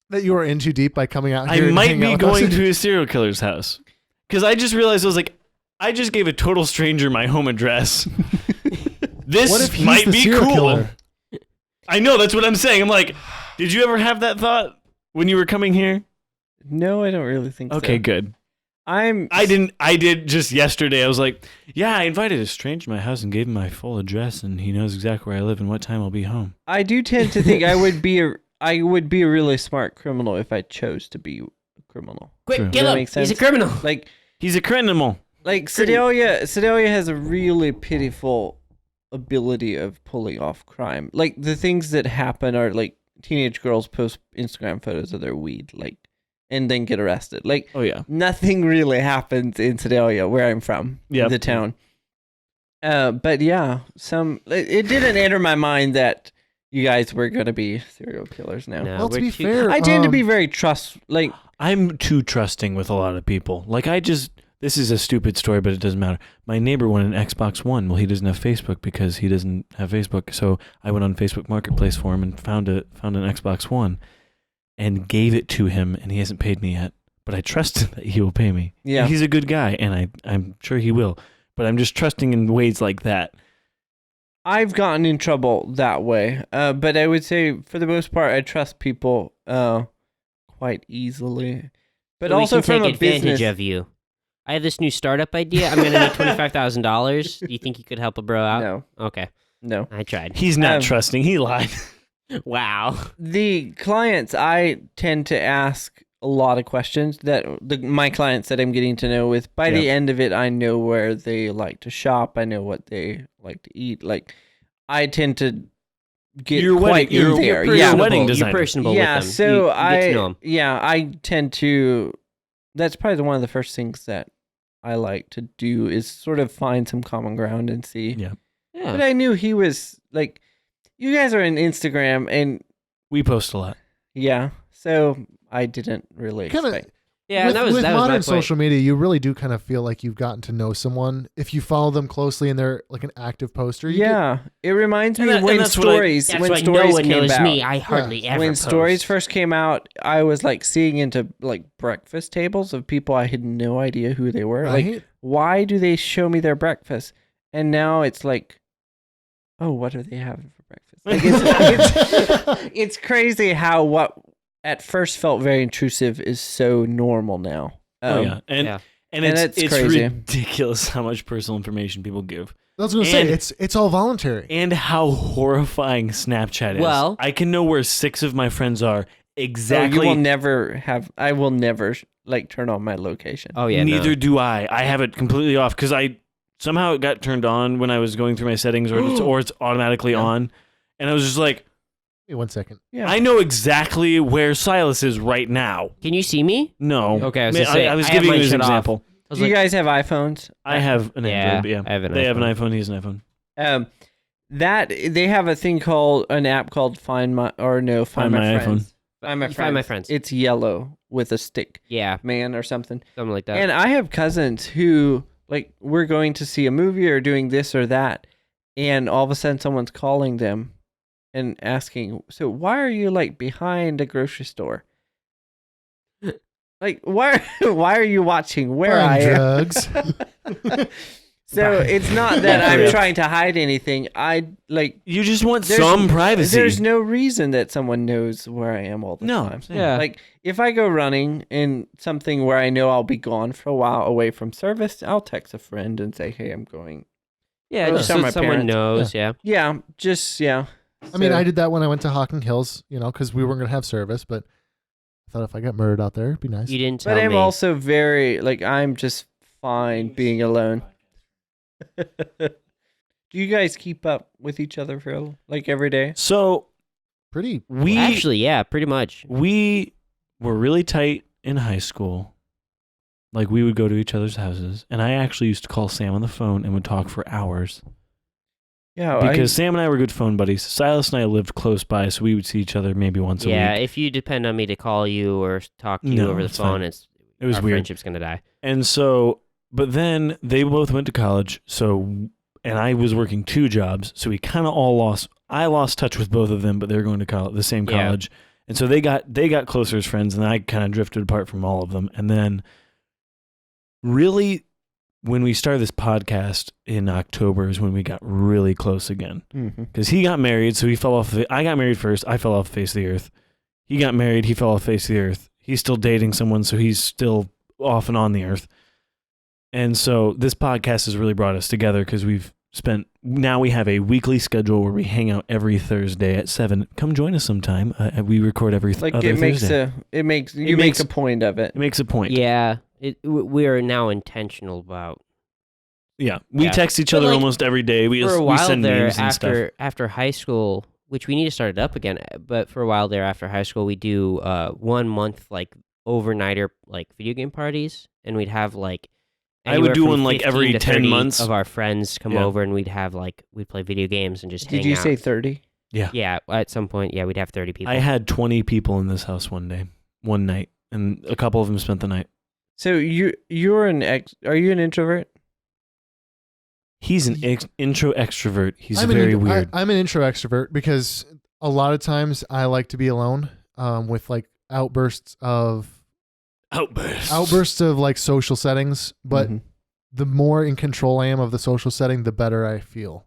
That you were in too deep by coming out here I and might hanging be out with going us? to a serial killer's house? Because I just realized I was like, I just gave a total stranger my home address. This What if he's might the be serial cool. killer? I know, that's what I'm saying. I'm like, did you ever have that thought when you were coming here? No, I don't really think Okay, so. good. I did just yesterday. I was like, yeah, I invited a stranger to my house and gave him my full address, and he knows exactly where I live and what time I'll be home. I do tend to think I would be a really smart criminal if I chose to be a criminal. Quick, True. kill That him. makes He's a sense. criminal. Like He's a criminal. Sedalia has a really pitiful ability of pulling off crime. Like the things that happen are like teenage girls post Instagram photos of their weed, like, and then get arrested. Like Oh yeah. nothing really happens in Sedalia, where I'm from, Yep. the town. But yeah, it didn't enter my mind that you guys were gonna be serial killers now. No, Well, to we're be too- fair, I tend to be very I'm too trusting with a lot of people. Like this is a stupid story, but it doesn't matter. My neighbor won an Xbox One. Well, he doesn't have Facebook because he doesn't have Facebook. So I went on Facebook Marketplace for him and found an Xbox One and gave it to him, and he hasn't paid me yet. But I trust that he will pay me. Yeah. He's a good guy, and I'm sure he will. But I'm just trusting in ways like that. I've gotten in trouble that way, but I would say for the most part, I trust people quite easily. But So we also can from take a business, advantage of you. I have this new startup idea. I'm gonna need $25,000. Do you think you could help a bro out? no, Okay, no. I tried. He's not Um, trusting. He lied. Wow. The clients, I tend to ask a lot of questions that my clients that I'm getting to know with. By the end of it, I know where they like to shop. I know what they like to eat. Like, I tend to get Your quite wedding- in there. your Yeah, wedding You're designer. personable yeah. with them. So you get to know 'em. I tend to. That's probably one of the first things that I like to do is sort of find some common ground and see. Yeah. But Yeah. I knew he was like, you guys are on Instagram, and We post a lot. yeah, so I didn't really Kinda- expect. Yeah, with, and that was with my modern point. social media, you really do kind of feel like you've gotten to know someone if you follow them closely and they're like an active poster. You Yeah, it reminds me And of that- when and that's what I- stories That's when why stories no one came knows out. me. I hardly ever When post. stories first came out, I was like seeing into like breakfast tables of people I had no idea who they were. get, Like, right? why do they show me their breakfast? And now it's like, oh, what are they having for breakfast? Like it's crazy how what at first felt very intrusive is so normal now. Oh yeah. And yeah. and And it's it's crazy. ridiculous how much personal information people give. I was going to say, And- it's all voluntary. And how horrifying Snapchat is. Well- I can know where 6 of my friends are exactly. So you will never have. I will never like turn on my location. Oh yeah. Neither No. do I. I have it completely off because I somehow it got turned on when I was going through my settings, or it's automatically on, and I was just like, Wait 1 second. Yeah. I know exactly where Silas is right now. Can you see me? No. Okay, I was gonna say, I was I have giving you mine an shut off. example. I was Do you like, guys have iPhones? I have an Yeah, Android, but yeah. I have an They have an iPhone. iPhone. He has an iPhone. That they have a thing called an app called Find My Find My Friends. Find My You Friends. Find My Friends. It's yellow with a stick Yeah, man or something. something like that. And I have cousins who like we're going to see a movie or doing this or that, and all of a sudden someone's calling them and asking, "So why are you like behind a grocery store? Like why are you watching where Buying I am?" drugs. So it's not that I'm trying to hide anything. I like You just want there's- some privacy. There's no reason that someone knows where I am all the No. time. Yeah. Like if I go running in something where I know I'll be gone for a while away from service, I'll text a friend and say, "Hey, I'm going." yeah, Or just some so of my someone parents. knows. Yeah. Yeah, just yeah. I mean, So- I did that when I went to Hocking Hills, because we weren't going to have service, but thought if I got murdered out there, it'd be nice. You didn't tell But I'm me. also very I'm just fine being alone. Do you guys keep up with each other for every day? So Pretty. Actually, yeah, pretty much. we were really tight in high school. Like, we would go to each other's houses, and I actually used to call Sam on the phone and would talk for hours. Yeah, Because Sam and I were good phone buddies. Silas and I lived close by, so we would see each other maybe once a Yeah, week. if you depend on me to call you or talk to you No, over the it's phone, fine. it was our weird. friendship's gonna die. And so, but then they both went to college, and I was working 2 jobs, so we kind of all lost. I lost touch with both of them, but they were going to college, the same Yeah. college, and so they got closer as friends, and I kind of drifted apart from all of them. And then, really, when we started this podcast in October is when we got really close again, because he got married, so he fell off. I got married first. I fell off the face of the earth. He got married. He fell off the face of the earth. He's still dating someone, so he's still off and on the earth. And so this podcast has really brought us together because now we have a weekly schedule where we hang out every Thursday at 7. Come join us sometime. We record every other Thursday. It makes a point of it. It makes a point. Yeah, we are now intentional about. Yeah. We Yeah. text each But, other like, almost every day. We For a we while send there, memes and stuff. after high school, which we need to start it up again. But for a while there, after high school, we do 1 month overnighter video game parties, and we'd have I would anywhere do from one, 15 every to 10 30 months. of our friends come Yeah. over, and we'd have we'd play video games and just hang Did you out. say 30? Yeah. Yeah, at some point, yeah, we'd have 30 people. I had 20 people in this house one night, and a couple of them spent the night. So you're are you an introvert? He's an intro extrovert. He's I'm very weird. I'm an intro extrovert because a lot of times I like to be alone with outbursts of social settings. But Mhm. the more in control I am of the social setting, the better I feel.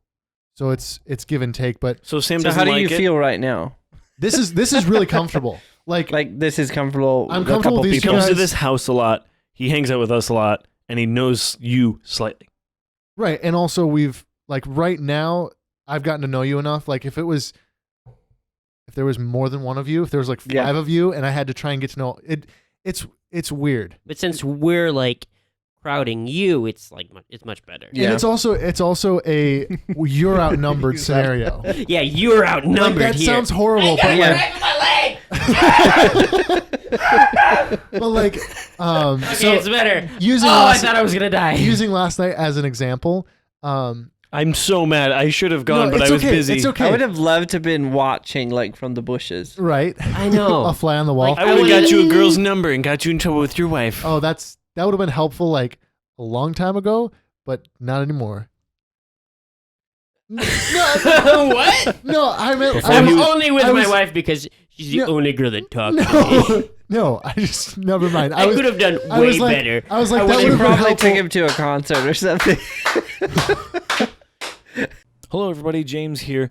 So it's give and take. But So Sam So doesn't how do like you it. feel right now? this is really comfortable. Like This is comfortable. I'm with a comfortable couple with these He people. comes to guys- this house a lot. He hangs out with us a lot, and he knows you slightly. right, and also we've right now I've gotten to know you enough. If there was more than one of you, if there was 5 Yeah. of you, and I had to try and get to know it's weird. But since we're crowding you, it's it's much better. Yeah. And it's also a you're outnumbered scenario. Yeah, you're outnumbered that here. sounds horrible, but Yeah. Okay, so it's better. using I last, thought I was gonna die. using last night as an example, I'm so mad. I should have gone, no, but it's I was okay. busy. It's okay. I would have loved to have been watching from the bushes. Right. I know. A fly on the wall. Like, I would have got you a girl's number and got you in trouble with your wife. Oh, that would have been helpful a long time ago, but not anymore. No, What? no, I meant Before I'm you- only with I my was- wife because she's the No. only girl that talks to me. no, I just never mind. I could have done I way was like- better. I was like, I that would've would have been Probably helpful. take him to a concert or something. Hello, everybody. James here.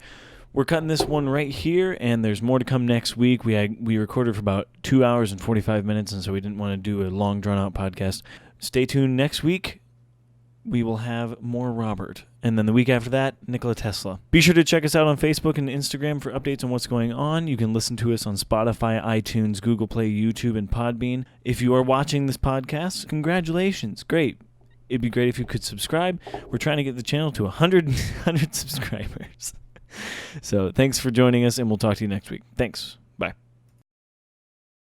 We're cutting this one right here, and there's more to come next week. We recorded for about 2 hours and 45 minutes, and so we didn't want to do a long, drawn-out podcast. Stay tuned next week. We will have more Robert. And then the week after that, Nikola Tesla. Be sure to check us out on Facebook and Instagram for updates on what's going on. You can listen to us on Spotify, iTunes, Google Play, YouTube, and PodBean. If you are watching this podcast, congratulations. Great. It'd be great if you could subscribe. We're trying to get the channel to 100 subscribers. So thanks for joining us, and we'll talk to you next week. Thanks.